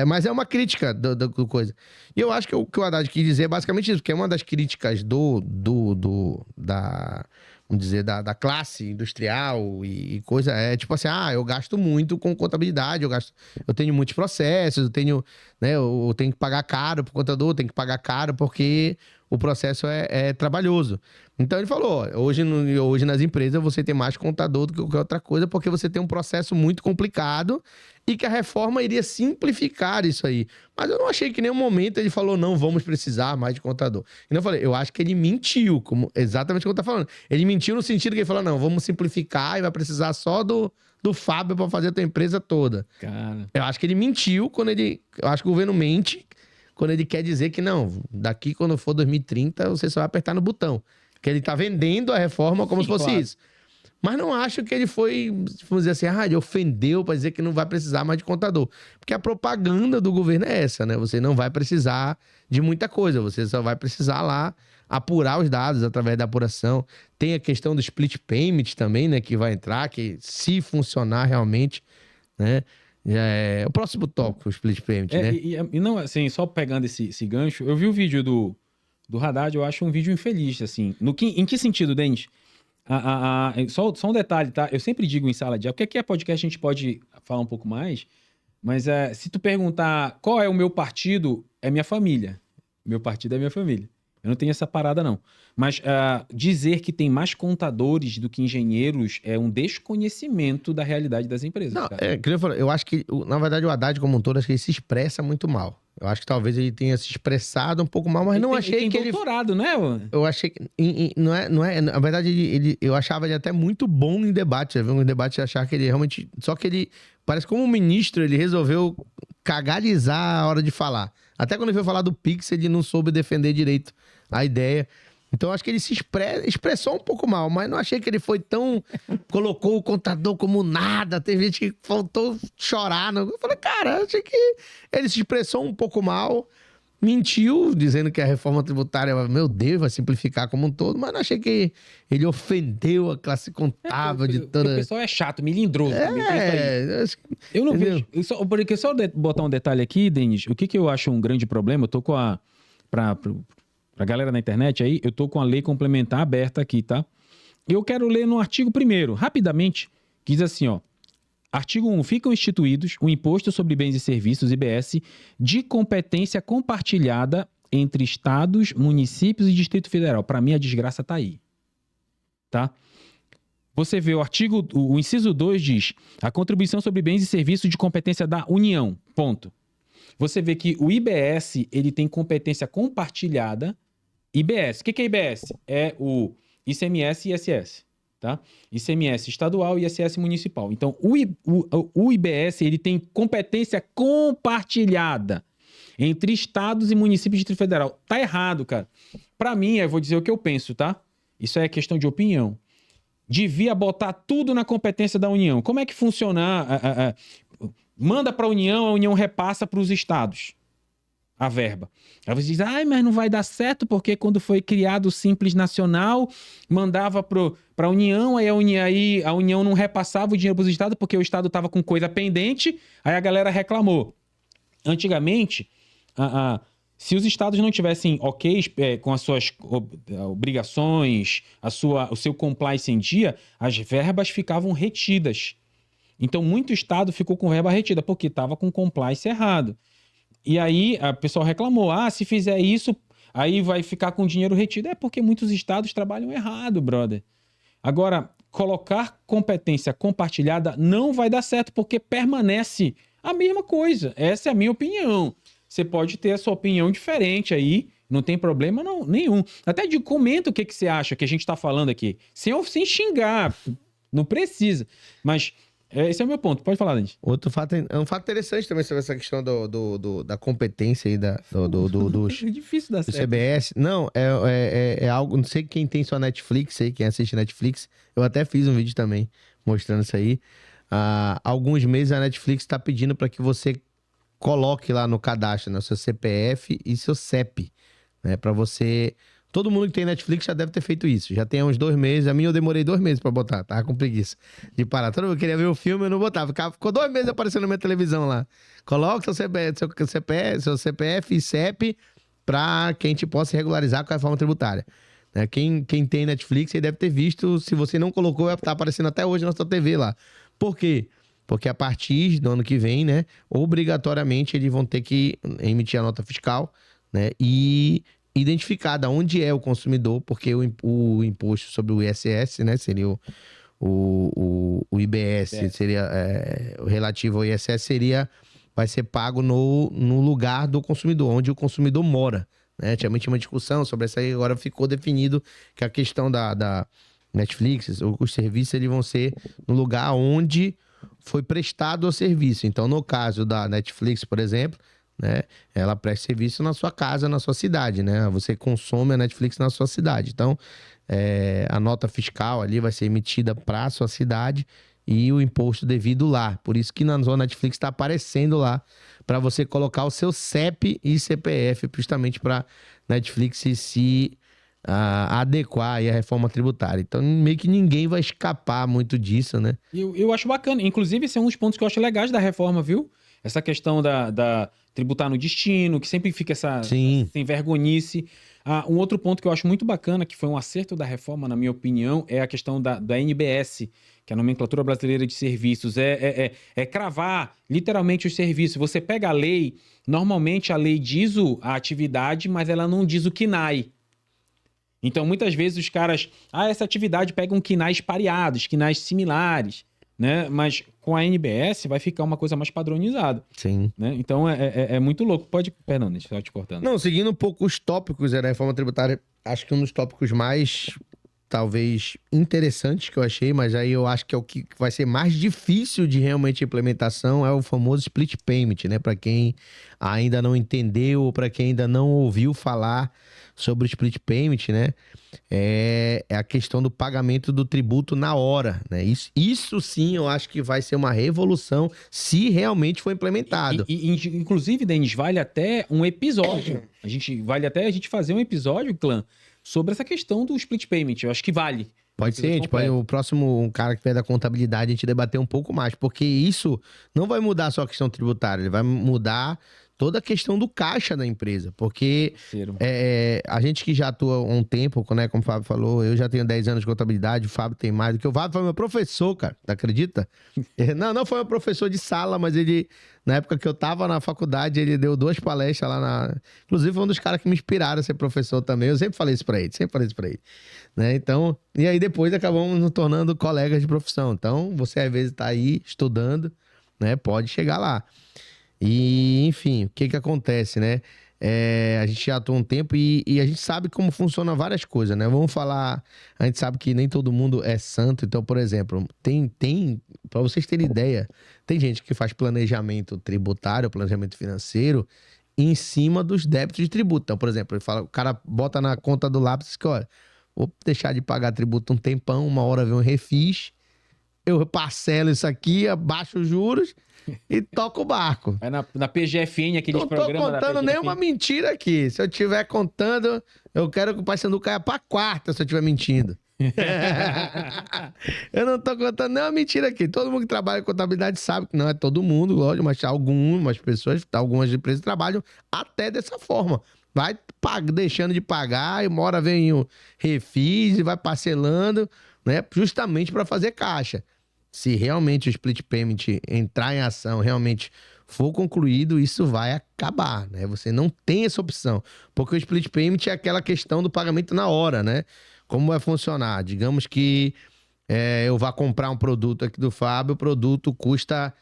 Mas é uma crítica do coisa. E eu acho que o que o Haddad quis dizer é basicamente isso, porque é uma das críticas vamos dizer, da classe industrial e coisa, é tipo assim, eu gasto muito com contabilidade, eu tenho muitos processos, eu tenho que pagar caro pro contador, tenho que pagar caro porque o processo é trabalhoso. Então ele falou, hoje nas empresas você tem mais contador do que qualquer outra coisa, porque você tem um processo muito complicado e que a reforma iria simplificar isso aí. Mas eu não achei que em nenhum momento ele falou, não, vamos precisar mais de contador. E eu falei, eu acho que ele mentiu, exatamente como tá falando. Ele mentiu no sentido que ele falou, não, vamos simplificar e vai precisar só do Fábio para fazer a tua empresa toda. Cara. Eu acho que ele mentiu eu acho que o governo mente quando ele quer dizer que não, daqui quando for 2030 você só vai apertar no botão. Que ele tá vendendo a reforma como se fosse isso. Mas não acho que ele foi, vamos dizer assim, ele ofendeu para dizer que não vai precisar mais de contador. Porque a propaganda do governo é essa, né? Você não vai precisar de muita coisa, você só vai precisar lá apurar os dados através da apuração. Tem a questão do split payment também, né? Que vai entrar, que se funcionar realmente, né? Já é o próximo tópico, o split payment, né? E não, assim, só pegando esse gancho, eu vi o vídeo do Haddad, eu acho um vídeo infeliz, assim. Em que sentido, Denis? Só um detalhe, tá? Eu sempre digo em sala de aula, porque aqui é podcast, a gente pode falar um pouco mais, mas se tu perguntar qual é o meu partido, é minha família. Meu partido é minha família. Eu não tenho essa parada, não. Mas dizer que tem mais contadores do que engenheiros é um desconhecimento da realidade das empresas. Não, cara. eu acho que, na verdade, o Haddad como um todo, acho que ele se expressa muito mal. Eu acho que talvez ele tenha se expressado um pouco mal, mas não achei que ele... doutorado, né? Eu achei que... Não é... Na verdade, eu achava ele até muito bom em debate. Já viu um debate achar que ele realmente... Só que ele... Parece como um ministro, ele resolveu cagarizar a hora de falar. Até quando ele foi falar do Pix, ele não soube defender direito a ideia. Então, acho que ele se expressou um pouco mal, mas não achei que ele foi tão... Colocou o contador como nada. Teve gente que faltou chorar. Eu falei, cara, achei que ele se expressou um pouco mal, mentiu, dizendo que a reforma tributária, meu Deus, vai simplificar como um todo, mas não achei que ele ofendeu a classe contábil de toda... O pessoal é chato, melindroso. Eu não entendeu? vejo... Só botar um detalhe aqui, Denis, o que eu acho um grande problema, eu tô com pra galera na internet aí, eu tô com a lei complementar aberta aqui, tá? Eu quero ler no artigo 1º, rapidamente, que diz assim, ó. Artigo 1. Ficam instituídos o Imposto sobre Bens e Serviços, IBS, de competência compartilhada entre estados, municípios e Distrito Federal. Para mim, a desgraça tá aí. Tá? Você vê o inciso 2 diz a contribuição sobre bens e serviços de competência da União. Ponto. Você vê que o IBS, ele tem competência compartilhada. IBS. O que é IBS? É o ICMS e ISS. Tá? ICMS estadual e ISS municipal. Então, o IBS, ele tem competência compartilhada entre estados e municípios de Distrito Federal. Tá errado, cara. Para mim, eu vou dizer o que eu penso, tá? Isso é questão de opinião. Devia botar tudo na competência da União. Como é que funciona? Manda para a União repassa para os estados a verba. Aí você diz, mas não vai dar certo, porque quando foi criado o Simples Nacional, mandava para a União, aí a União não repassava o dinheiro para os estados, porque o estado estava com coisa pendente, aí a galera reclamou. Antigamente, se os estados não tivessem ok com as suas obrigações, o seu compliance em dia, as verbas ficavam retidas. Então, muito estado ficou com verba retida, porque estava com compliance errado. E aí, a pessoa reclamou, se fizer isso, aí vai ficar com dinheiro retido. É porque muitos estados trabalham errado, brother. Agora, colocar competência compartilhada não vai dar certo, porque permanece a mesma coisa. Essa é a minha opinião. Você pode ter a sua opinião diferente aí, não tem problema nenhum. Até comenta o que você acha que a gente está falando aqui, sem xingar, não precisa. Mas Esse é o meu ponto. Pode falar, Dante. Outro fato, um fato interessante também sobre essa questão da competência aí dos É difícil dar do certo. CBS. Não, é algo. Não sei quem tem sua Netflix aí, quem assiste Netflix. Eu até fiz um vídeo também mostrando isso aí. Há alguns meses a Netflix está pedindo para que você coloque lá no cadastro, né, seu CPF e seu CEP, né, para você. Todo mundo que tem Netflix já deve ter feito isso. Já tem uns 2 meses. A minha eu demorei 2 meses pra botar. Tava com preguiça de parar. Todo mundo queria ver o filme, eu não botava. Ficou 2 meses aparecendo na minha televisão lá. Coloca seu CPF e CEP pra que a gente possa regularizar com a reforma tributária. Né? Quem tem Netflix aí deve ter visto. Se você não colocou, vai estar aparecendo até hoje na sua TV lá. Por quê? Porque a partir do ano que vem, né, obrigatoriamente eles vão ter que emitir a nota fiscal, né, e identificar de onde é o consumidor, porque o imposto sobre o ISS, né, seria o IBS, seria o relativo ao ISS, vai ser pago no lugar do consumidor, onde o consumidor mora. Né? Tinha uma discussão sobre isso aí, agora ficou definido que a questão da Netflix, os serviços eles vão ser no lugar onde foi prestado o serviço. Então, no caso da Netflix, por exemplo, né, ela presta serviço na sua casa, na sua cidade, né? Você consome a Netflix na sua cidade. Então, a nota fiscal ali vai ser emitida para a sua cidade e o imposto devido lá. Por isso que na sua Netflix está aparecendo lá para você colocar o seu CEP e CPF, justamente para Netflix se adequar aí à reforma tributária. Então, meio que ninguém vai escapar muito disso, né? Eu acho bacana. Inclusive, esse é um dos pontos que eu acho legais da reforma, viu? Essa questão da tributar no destino, que sempre fica essa sem vergonhice. Um outro ponto que eu acho muito bacana, que foi um acerto da reforma, na minha opinião, é a questão da NBS, que é a Nomenclatura Brasileira de Serviços. É cravar literalmente os serviços. Você pega a lei, normalmente a lei diz a atividade, mas ela não diz o KNAI. Então, muitas vezes os caras... essa atividade pega KNAIs pareados, KNAIs similares, né? Mas com a NBS vai ficar uma coisa mais padronizada. Sim. Né? Então, é muito louco. Perdão, deixa eu te cortando. Não, seguindo um pouco os tópicos da reforma tributária, acho que um dos tópicos mais, talvez, interessantes que eu achei, mas aí eu acho que é o que vai ser mais difícil de realmente implementação, é o famoso split payment, né? Para quem ainda não entendeu ou para quem ainda não ouviu falar sobre o split payment, né? É a questão do pagamento do tributo na hora, né? Isso sim eu acho que vai ser uma revolução se realmente for implementado. Inclusive, Denis, vale até um episódio. Vale até a gente fazer um episódio, Clã, sobre essa questão do split payment. Eu acho que vale. Pode ser, o próximo cara que vier da contabilidade a gente debater um pouco mais, porque isso não vai mudar só a questão tributária, ele vai mudar toda a questão do caixa da empresa, porque a gente que já atua há um tempo, né, como o Fábio falou, eu já tenho 10 anos de contabilidade, o Fábio tem mais do que o Fábio foi meu professor, cara, acredita? Não foi meu professor de sala, mas ele, na época que eu tava na faculdade, ele deu 2 palestras lá Inclusive foi um dos caras que me inspiraram a ser professor também, eu sempre falei isso pra ele, né? Então, e aí depois acabamos nos tornando colegas de profissão, então você às vezes tá aí estudando, né, pode chegar lá. E, enfim, o que acontece, né? A gente já atua um tempo e a gente sabe como funcionam várias coisas, né? Vamos falar... A gente sabe que nem todo mundo é santo. Então, por exemplo, para vocês terem ideia, tem gente que faz planejamento tributário, planejamento financeiro, em cima dos débitos de tributo. Então, por exemplo, o cara bota na conta do lápis que, olha, vou deixar de pagar tributo um tempão, uma hora vem um refis, eu parcelo isso aqui, abaixo os juros... e toca o barco. É na PGFN, aqueles programas. Não tô contando nenhuma mentira aqui. Se eu estiver contando, eu quero que o Paysandu caia pra quarta se eu estiver mentindo. Eu não tô contando nenhuma mentira aqui. Todo mundo que trabalha em contabilidade sabe que não é todo mundo, lógico, mas algumas pessoas, algumas empresas trabalham até dessa forma. Vai deixando de pagar e uma hora vem o refis e vai parcelando, né? Justamente para fazer caixa. Se realmente o split payment entrar em ação, realmente for concluído, isso vai acabar, né? Você não tem essa opção, porque o split payment é aquela questão do pagamento na hora, né? Como vai funcionar? Digamos que eu vá comprar um produto aqui do Fábio, o produto custa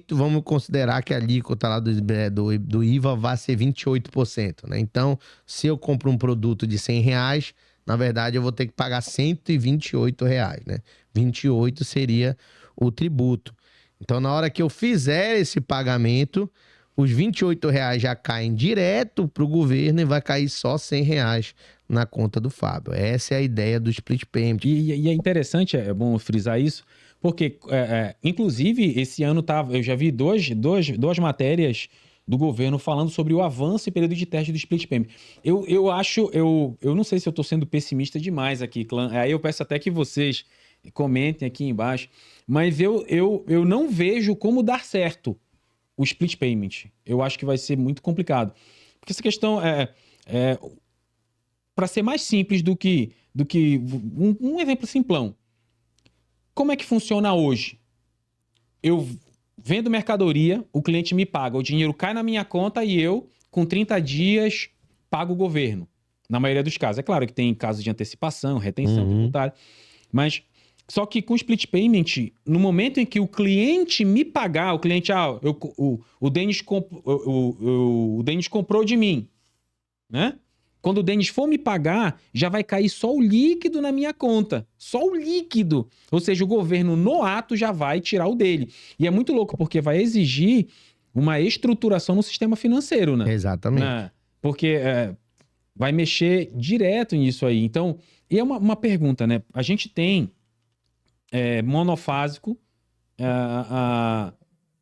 vamos considerar que a alíquota lá do IVA vai ser 28%, né? Então, se eu compro um produto de R$100, na verdade eu vou ter que pagar R$ 128, né? 28 seria o tributo. Então, na hora que eu fizer esse pagamento, os R$ 28 já caem direto para o governo e vai cair só R$ 100 na conta do Fábio. Essa é a ideia do split payment. E é interessante, é bom frisar isso, porque, inclusive, esse ano eu já vi duas matérias do governo falando sobre o avanço e período de teste do split payment. Eu não sei se eu estou sendo pessimista demais aqui, clã. Aí eu peço até que vocês comentem aqui embaixo, mas eu não vejo como dar certo o split payment. Eu acho que vai ser muito complicado. Porque essa questão para ser mais simples do que um exemplo simplão. Como é que funciona hoje? Eu vendo mercadoria, o cliente me paga, o dinheiro cai na minha conta e eu, com 30 dias, pago o governo. Na maioria dos casos. É claro que tem casos de antecipação, retenção tributária, mas só que com split payment, no momento em que o cliente me pagar, o cliente, o Denis comprou de mim, né? Quando o Denis for me pagar, já vai cair só o líquido na minha conta. Só o líquido. Ou seja, o governo, no ato, já vai tirar o dele. E é muito louco, porque vai exigir uma estruturação no sistema financeiro, né? Exatamente. Porque vai mexer direto nisso aí. Então, e é uma pergunta, né? A gente tem monofásico,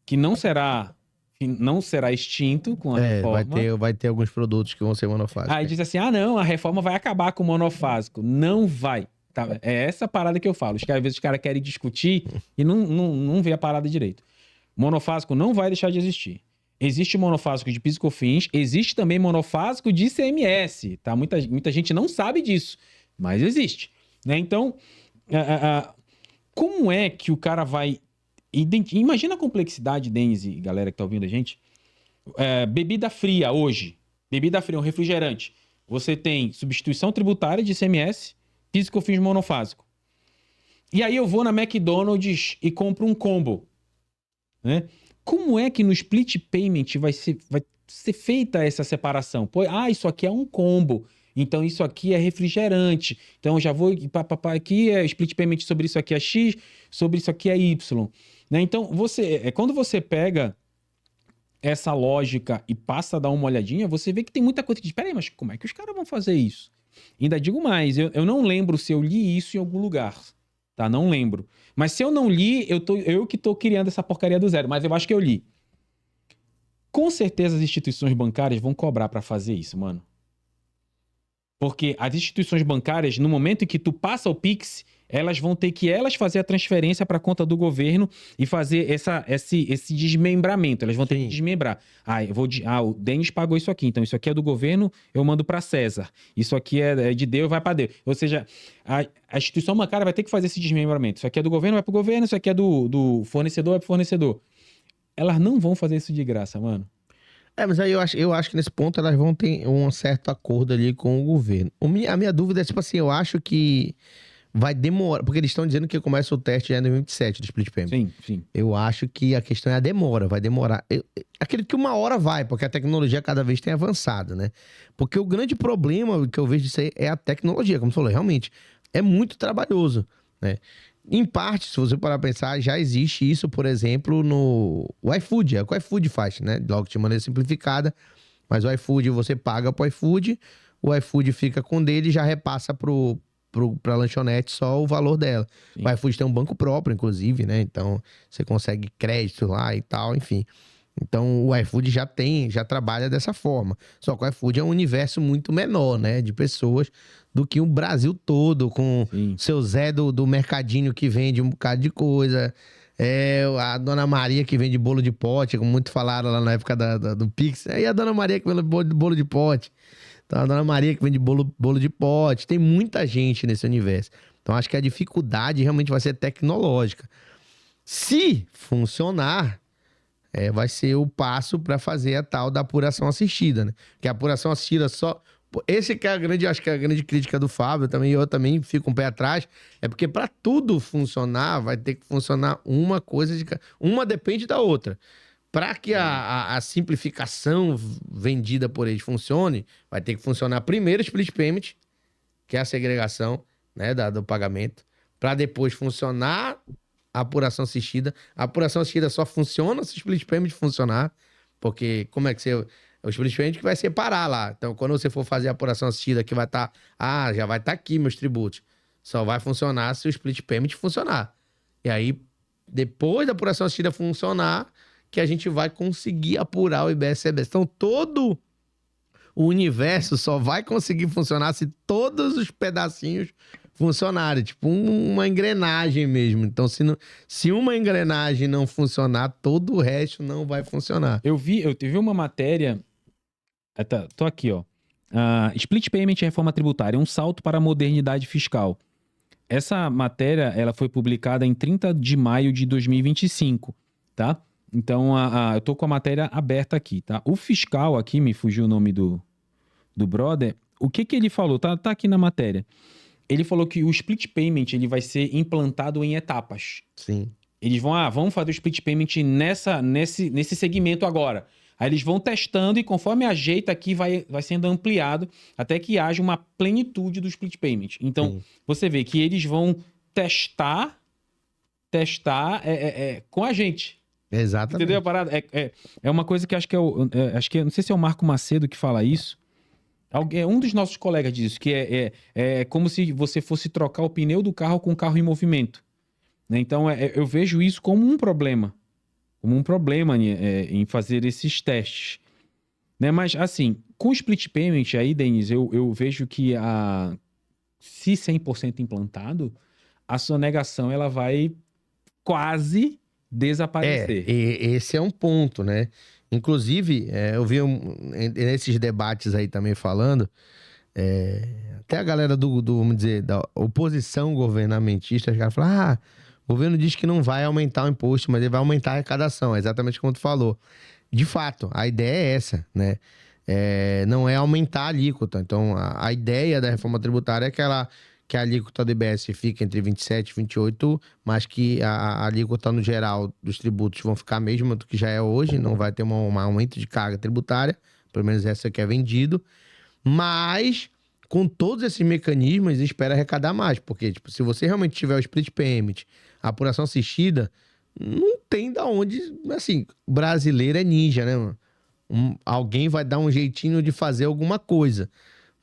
que não será extinto com a reforma. Vai ter alguns produtos que vão ser monofásicos. Aí diz assim, não, a reforma vai acabar com o monofásico. Não vai. Tá? É essa parada que eu falo. Às vezes os caras querem discutir e não vê a parada direito. Monofásico não vai deixar de existir. Existe monofásico de PIS e COFINS, existe também monofásico de ICMS. Tá? Muita gente não sabe disso, mas existe. Né? Então, como é que o cara vai... Imagina a complexidade, Denis e galera que tá ouvindo a gente. Bebida fria hoje. Bebida fria, um refrigerante. Você tem substituição tributária de ICMS, PIS e COFINS monofásico. E aí eu vou na McDonald's e compro um combo. Né? Como é que no split payment vai ser feita essa separação? Isso aqui é um combo. Então, isso aqui é refrigerante. Então, eu já vou... Aqui é split payment sobre isso aqui é X, sobre isso aqui é Y. Né? Então, quando você pega essa lógica e passa a dar uma olhadinha, você vê que tem muita coisa que diz, peraí, mas como é que os caras vão fazer isso? Ainda digo mais, eu não lembro se eu li isso em algum lugar. Tá? Não lembro. Mas se eu não li, eu que tô criando essa porcaria do zero. Mas eu acho que eu li. Com certeza as instituições bancárias vão cobrar para fazer isso, mano. Porque as instituições bancárias, no momento em que tu passa o Pix, elas vão ter que fazer a transferência para a conta do governo e fazer esse desmembramento. Elas vão ter que desmembrar. O Denis pagou isso aqui, então isso aqui é do governo, eu mando para César. Isso aqui é de Deus, vai para Deus. Ou seja, a instituição bancária vai ter que fazer esse desmembramento. Isso aqui é do governo, vai para o governo, isso aqui é do fornecedor, vai para o fornecedor. Elas não vão fazer isso de graça, mano. Mas aí eu acho que nesse ponto elas vão ter um certo acordo ali com o governo. A minha dúvida é, tipo assim, eu acho que vai demorar, porque eles estão dizendo que começa o teste já em 2027 do split payment. Sim. Eu acho que a questão é a demora, vai demorar. Acredito que uma hora vai, porque a tecnologia cada vez tem avançado, né? Porque o grande problema que eu vejo disso aí é a tecnologia, como você falou, realmente. É muito trabalhoso, né? Em parte, se você parar pra pensar, já existe isso, por exemplo, no iFood. É o que o iFood faz, né? Logo de maneira simplificada. Mas o iFood, você paga pro iFood, o iFood fica com dele e já repassa pra lanchonete só o valor dela. Sim. O iFood tem um banco próprio, inclusive, né? Então, você consegue crédito lá e tal, enfim. Então, o iFood já trabalha dessa forma. Só que o iFood é um universo muito menor, né? De pessoas do que o Brasil todo, com seu Zé do mercadinho que vende um bocado de coisa. A Dona Maria que vende bolo de pote, como muito falaram lá na época do Pix. E a Dona Maria que vende bolo de pote. Então, a Dona Maria que vende bolo de pote. Tem muita gente nesse universo. Então, acho que a dificuldade realmente vai ser tecnológica. Se funcionar, vai ser o passo para fazer a tal da apuração assistida, né? Porque a apuração assistida só... Esse que é acho que é a grande crítica do Fábio, eu também fico um pé atrás, é porque para tudo funcionar, vai ter que funcionar uma coisa uma depende da outra. Para que a simplificação vendida por eles funcione, vai ter que funcionar primeiro o split payment que é a segregação, né, do pagamento, para depois funcionar a apuração assistida. A apuração assistida só funciona se o split payment funcionar, porque como é que você... O split payment que vai separar lá. Então, quando você for fazer a apuração assistida, que vai estar... já vai estar aqui meus tributos. Só vai funcionar se o split payment funcionar. E aí, depois da apuração assistida funcionar, que a gente vai conseguir apurar o IBS-CBS. Então, todo o universo só vai conseguir funcionar se todos os pedacinhos funcionarem. Tipo, uma engrenagem mesmo. Então, se uma engrenagem não funcionar, todo o resto não vai funcionar. Eu vi uma matéria... tô aqui, ó. Split Payment e Reforma Tributária, um salto para a modernidade fiscal. Essa matéria, ela foi publicada em 30 de maio de 2025, tá? Então, eu tô com a matéria aberta aqui, tá? O fiscal aqui, me fugiu o nome do brother, o que ele falou? Tá aqui na matéria. Ele falou que o split payment ele vai ser implantado em etapas. Sim. Eles vamos fazer o split payment nesse segmento agora. Aí eles vão testando e conforme ajeita aqui, vai sendo ampliado até que haja uma plenitude do split payment. Então, você vê que eles vão testar com a gente. Exatamente. Entendeu a parada? É uma coisa que acho que não sei se é o Marco Macedo que fala isso. Um dos nossos colegas diz isso, que é como se você fosse trocar o pneu do carro com o carro em movimento. Né? Então, eu vejo isso como um problema. Em fazer esses testes. Né? Mas, assim, com o split payment aí, Denis, eu vejo que se 100% implantado, a sonegação ela vai quase desaparecer. Esse é um ponto, né? Inclusive, eu vi nesses debates aí também falando, até a galera vamos dizer, da oposição governamentista, os caras falam, o governo diz que não vai aumentar o imposto, mas ele vai aumentar a arrecadação, é exatamente como tu falou. De fato, a ideia é essa, né? Não é aumentar a alíquota. Então, a ideia da reforma tributária é que a alíquota do IBS fica entre 27 e 28, mas que a alíquota no geral dos tributos vão ficar a mesma do que já é hoje, não vai ter um aumento de carga tributária, pelo menos essa que é vendido, mas com todos esses mecanismos espera arrecadar mais, porque tipo, se você realmente tiver o split payment, a apuração assistida, não tem da onde, assim, brasileiro é ninja, né, mano? Alguém vai dar um jeitinho de fazer alguma coisa.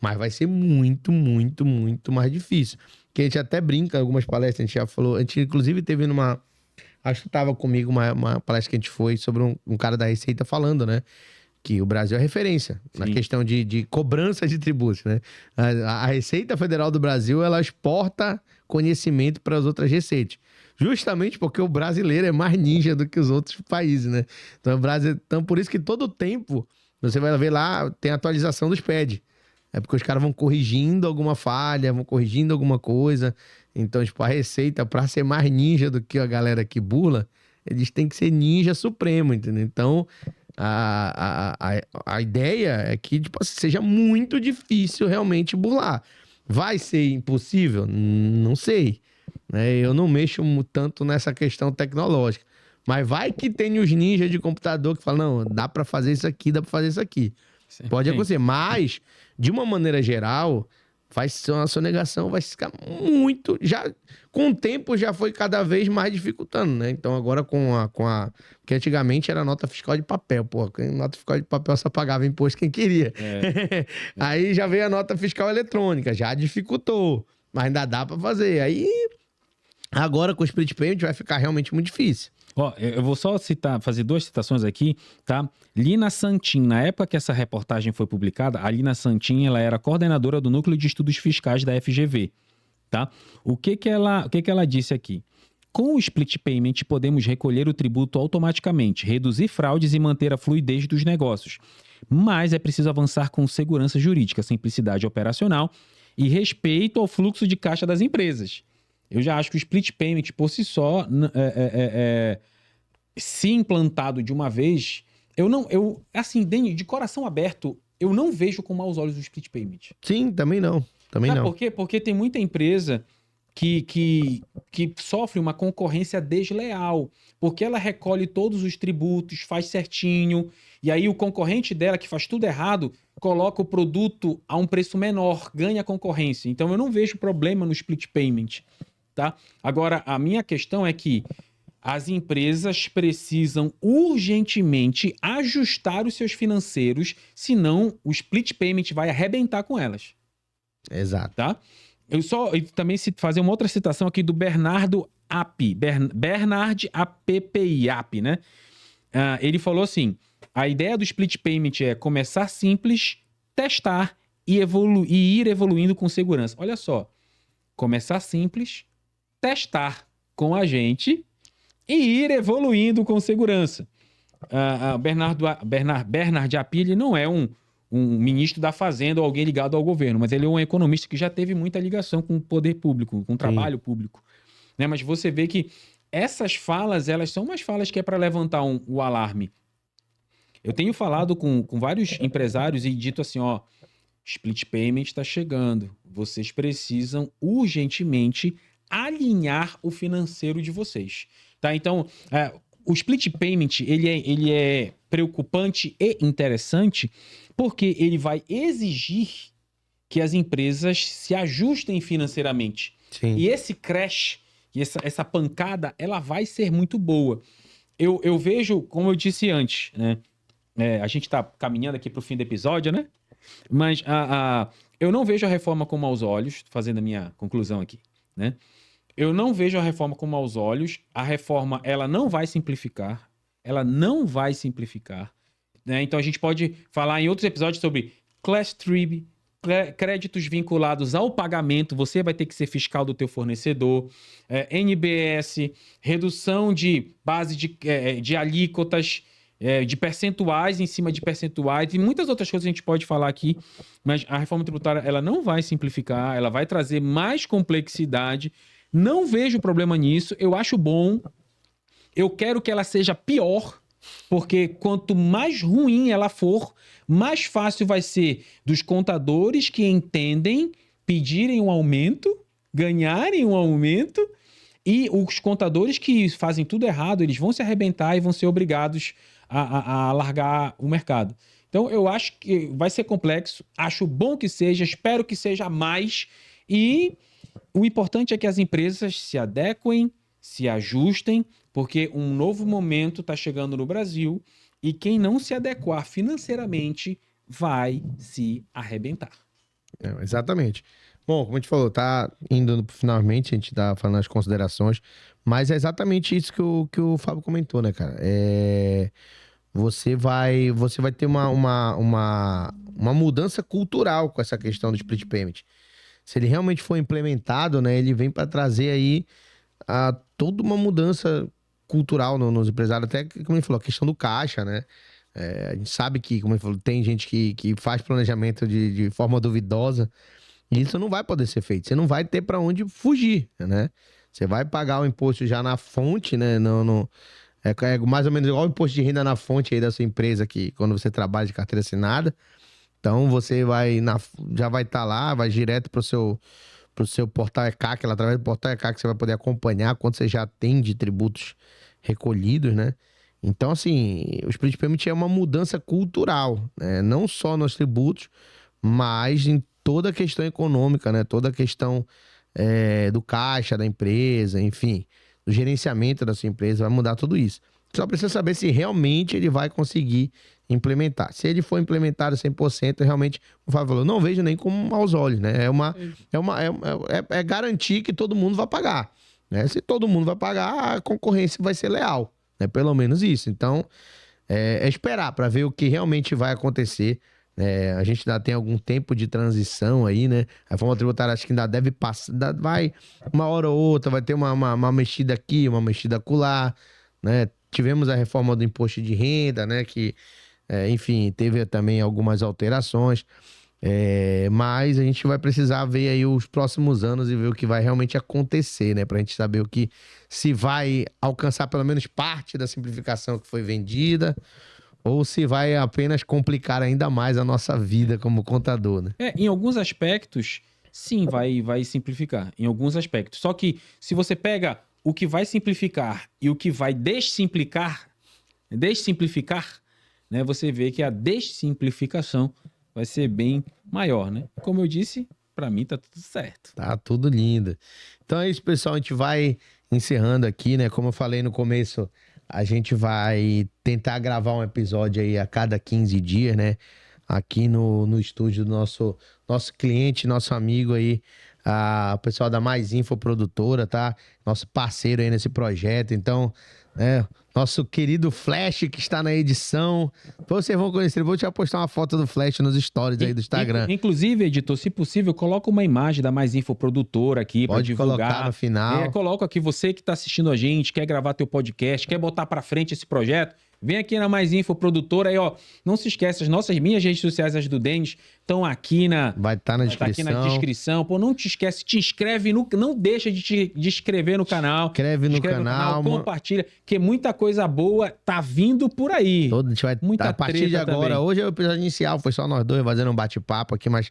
Mas vai ser muito, muito, muito mais difícil. Que a gente até brinca em algumas palestras, a gente já falou. A gente, inclusive, teve acho que estava comigo uma palestra que a gente foi sobre um cara da Receita falando, né? Que o Brasil é referência na questão de cobrança de tributos, né? A Receita Federal do Brasil, ela exporta conhecimento para as outras receitas. Justamente porque o brasileiro é mais ninja do que os outros países, né? Então, por isso que todo tempo, você vai ver lá, tem atualização dos PED. É porque os caras vão corrigindo alguma falha, vão corrigindo alguma coisa. Então, tipo, a Receita, para ser mais ninja do que a galera que bula, eles têm que ser ninja supremo, entendeu? Então, a ideia é que tipo, seja muito difícil realmente burlar. Vai ser impossível? Não sei. Né? Eu não mexo tanto nessa questão tecnológica. Mas vai que tem os ninjas de computador que falam, não, dá para fazer isso aqui, dá para fazer isso aqui. Sim. Pode acontecer, mas, de uma maneira geral, vai ser uma sonegação, vai ficar muito... Com o tempo já foi cada vez mais dificultando, né? Então agora porque antigamente era nota fiscal de papel, pô. Nota fiscal de papel só pagava imposto quem queria. Aí já veio a nota fiscal eletrônica, já dificultou, mas ainda dá pra fazer. Aí, agora com o split payment vai ficar realmente muito difícil. Ó, eu vou só fazer 2 citações aqui, tá? Lina Santin, na época que essa reportagem foi publicada, a Lina Santin, ela era coordenadora do Núcleo de Estudos Fiscais da FGV, tá? O que que ela disse aqui? Com o split payment, podemos recolher o tributo automaticamente, reduzir fraudes e manter a fluidez dos negócios. Mas é preciso avançar com segurança jurídica, simplicidade operacional e respeito ao fluxo de caixa das empresas. Eu já acho que o split payment, por si só, se implantado de uma vez, assim, de coração aberto, eu não vejo com maus olhos o split payment. Sim, também não. Sabe por quê? Porque tem muita empresa que sofre uma concorrência desleal, porque ela recolhe todos os tributos, faz certinho, e aí o concorrente dela, que faz tudo errado, coloca o produto a um preço menor, ganha concorrência. Então eu não vejo problema no split payment, tá? Agora, a minha questão é que as empresas precisam urgentemente ajustar os seus financeiros, senão o split payment vai arrebentar com elas. Exato. Tá? Eu também fazer uma outra citação aqui do Bernardo Appi, Bernard Appi, né? Ele falou assim: a ideia do split payment é começar simples, testar e ir evoluindo com segurança. Olha só, começar simples, testar com a gente e ir evoluindo com segurança. Bernard Appi, ele não é um ministro da Fazenda ou alguém ligado ao governo, mas ele é um economista que já teve muita ligação com o poder público, com o trabalho público. Né? Mas você vê que essas falas, elas são umas falas que é para levantar o alarme. Eu tenho falado com vários empresários e dito assim, ó, split payment está chegando. Vocês precisam urgentemente alinhar o financeiro de vocês. Tá? Então, o split payment, ele é preocupante e interessante porque ele vai exigir que as empresas se ajustem financeiramente. Sim. E esse crash, essa pancada, ela vai ser muito boa. Eu vejo, como eu disse antes, né? A gente está caminhando aqui para o fim do episódio, né? Mas eu não vejo a reforma com maus olhos, fazendo a minha conclusão aqui, né? Eu não vejo a reforma com maus olhos. A reforma, ela não vai simplificar. Ela não vai simplificar. Né? Então, a gente pode falar em outros episódios sobre Class Trib, créditos vinculados ao pagamento. Você vai ter que ser fiscal do teu fornecedor. NBS, redução de base de alíquotas, de percentuais em cima de percentuais. E muitas outras coisas a gente pode falar aqui. Mas a reforma tributária, ela não vai simplificar. Ela vai trazer mais complexidade. Não vejo problema nisso, eu acho bom. Eu quero que ela seja pior, porque quanto mais ruim ela for, mais fácil vai ser dos contadores que entendem pedirem um aumento, ganharem um aumento, e os contadores que fazem tudo errado, eles vão se arrebentar e vão ser obrigados a largar o mercado. Então, eu acho que vai ser complexo, acho bom que seja, espero que seja mais, e o importante é que as empresas se adequem, se ajustem, porque um novo momento está chegando no Brasil e quem não se adequar financeiramente vai se arrebentar. Exatamente. Bom, como a gente falou, tá indo finalmente, a gente tá falando as considerações, mas é exatamente isso que o Fábio comentou, né, cara? Você vai ter uma mudança cultural com essa questão do split payment. Se ele realmente for implementado, né, ele vem para trazer aí toda uma mudança cultural nos empresários, até como ele falou, a questão do caixa, né? A gente sabe que, como ele falou, tem gente que faz planejamento de forma duvidosa e isso não vai poder ser feito. Você não vai ter para onde fugir, né? Você vai pagar o imposto já na fonte, né? É mais ou menos igual o imposto de renda na fonte aí da sua empresa, que quando você trabalha de carteira assinada. Então, você já vai estar lá, vai direto pro seu portal ECAC, através do portal ECAC você vai poder acompanhar quanto você já tem de tributos recolhidos, né? Então, assim, o split payment é uma mudança cultural, né? Não só nos tributos, mas em toda a questão econômica, né? Toda a questão do caixa da empresa, enfim, do gerenciamento da sua empresa, vai mudar tudo isso. Só precisa saber se realmente ele vai conseguir implementar. Se ele for implementado 100%, realmente, o Fábio falou, não vejo nem com maus olhos, né? É garantir que todo mundo vai pagar, né? Se todo mundo vai pagar, a concorrência vai ser leal, né? Pelo menos isso. Então, é esperar para ver o que realmente vai acontecer. A gente ainda tem algum tempo de transição aí, né? A reforma tributária acho que ainda deve passar, vai uma hora ou outra, vai ter uma mexida aqui, uma mexida acolá, né? Tivemos a reforma do imposto de renda, né? Que enfim, teve também algumas alterações, mas a gente vai precisar ver aí os próximos anos e ver o que vai realmente acontecer, né? Pra gente saber se vai alcançar pelo menos parte da simplificação que foi vendida ou se vai apenas complicar ainda mais a nossa vida como contador, né? Em alguns aspectos, sim, vai simplificar em alguns aspectos. Só que se você pega o que vai simplificar e o que vai dessimplificar, né, você vê que a dessimplificação vai ser bem maior, né? Como eu disse, para mim tá tudo certo. Tá tudo lindo. Então é isso, pessoal. A gente vai encerrando aqui, né? Como eu falei no começo, a gente vai tentar gravar um episódio aí a cada 15 dias, né? Aqui no estúdio do nosso cliente, nosso amigo aí, o pessoal da Mais Info Produtora, tá? Nosso parceiro aí nesse projeto. Então, né? Nosso querido Flash que está na edição. Vocês vão conhecer. Vou te postar uma foto do Flash nos stories aí do Instagram. Inclusive, editor, se possível, coloca uma imagem da Mais Info Produtora aqui para divulgar. Pode colocar no final. Coloca aqui, você que está assistindo a gente, quer gravar teu podcast, quer botar para frente esse projeto, vem aqui na Mais Info Produtora aí, ó. Não se esqueça, minhas redes sociais, as do Denis, estão aqui Vai estar na descrição. Tá aqui na descrição. Pô, não te esquece, te inscreve, não deixa de inscrever no canal. Inscreve no canal, compartilha, que muita coisa boa tá vindo por aí. A gente vai muita a partir de agora. Também. Hoje é o episódio inicial, foi só nós dois fazendo um bate-papo aqui, mas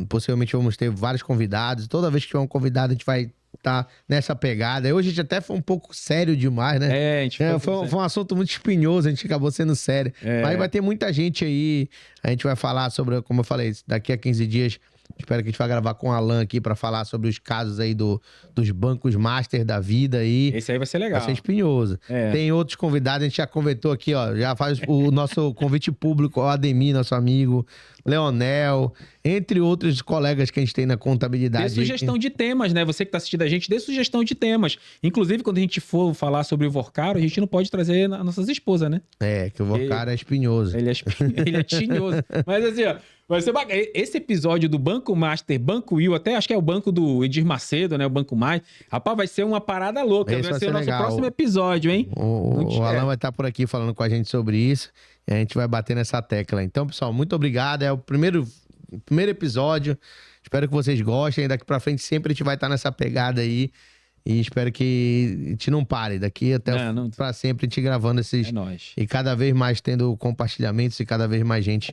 possivelmente vamos ter vários convidados. Toda vez que tiver um convidado, a gente vai estar nessa pegada. Hoje a gente até foi um pouco sério demais, né? A gente foi um assunto muito espinhoso, a gente acabou sendo sério. Mas vai ter muita gente aí. A gente vai falar sobre, como eu falei, daqui a 15 dias. Espero que a gente vai gravar com o Alan aqui para falar sobre os casos aí dos bancos master da vida aí. Esse aí vai ser legal. Vai ser espinhoso. Tem outros convidados, a gente já conversou aqui, ó. Já faz o nosso convite público, o Ademir, nosso amigo, Leonel, entre outros colegas que a gente tem na contabilidade. Dê sugestão de temas, né? Você que tá assistindo a gente, dê sugestão de temas. Inclusive, quando a gente for falar sobre o Vorcaro, a gente não pode trazer as nossas esposas, né? Que o Vorcaro é espinhoso. Ele é tinhoso. Mas assim, ó, vai ser bacana. Esse episódio do Banco Master, Banco Will, até acho que é o banco do Edir Macedo, né? O Banco Mais. Rapaz, vai ser uma parada louca. Vai ser o nosso próximo episódio, hein? O Alan vai estar por aqui falando com a gente sobre isso. E a gente vai bater nessa tecla. Então, pessoal, muito obrigado. É o primeiro episódio. Espero que vocês gostem. Daqui pra frente sempre a gente vai estar nessa pegada aí. E espero que a gente não pare. Daqui até pra sempre a gente gravando esses... É nóis. E cada vez mais tendo compartilhamentos e cada vez mais gente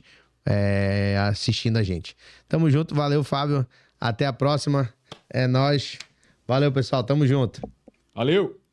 assistindo a gente. Tamo junto. Valeu, Fábio. Até a próxima. É nóis. Valeu, pessoal. Tamo junto. Valeu!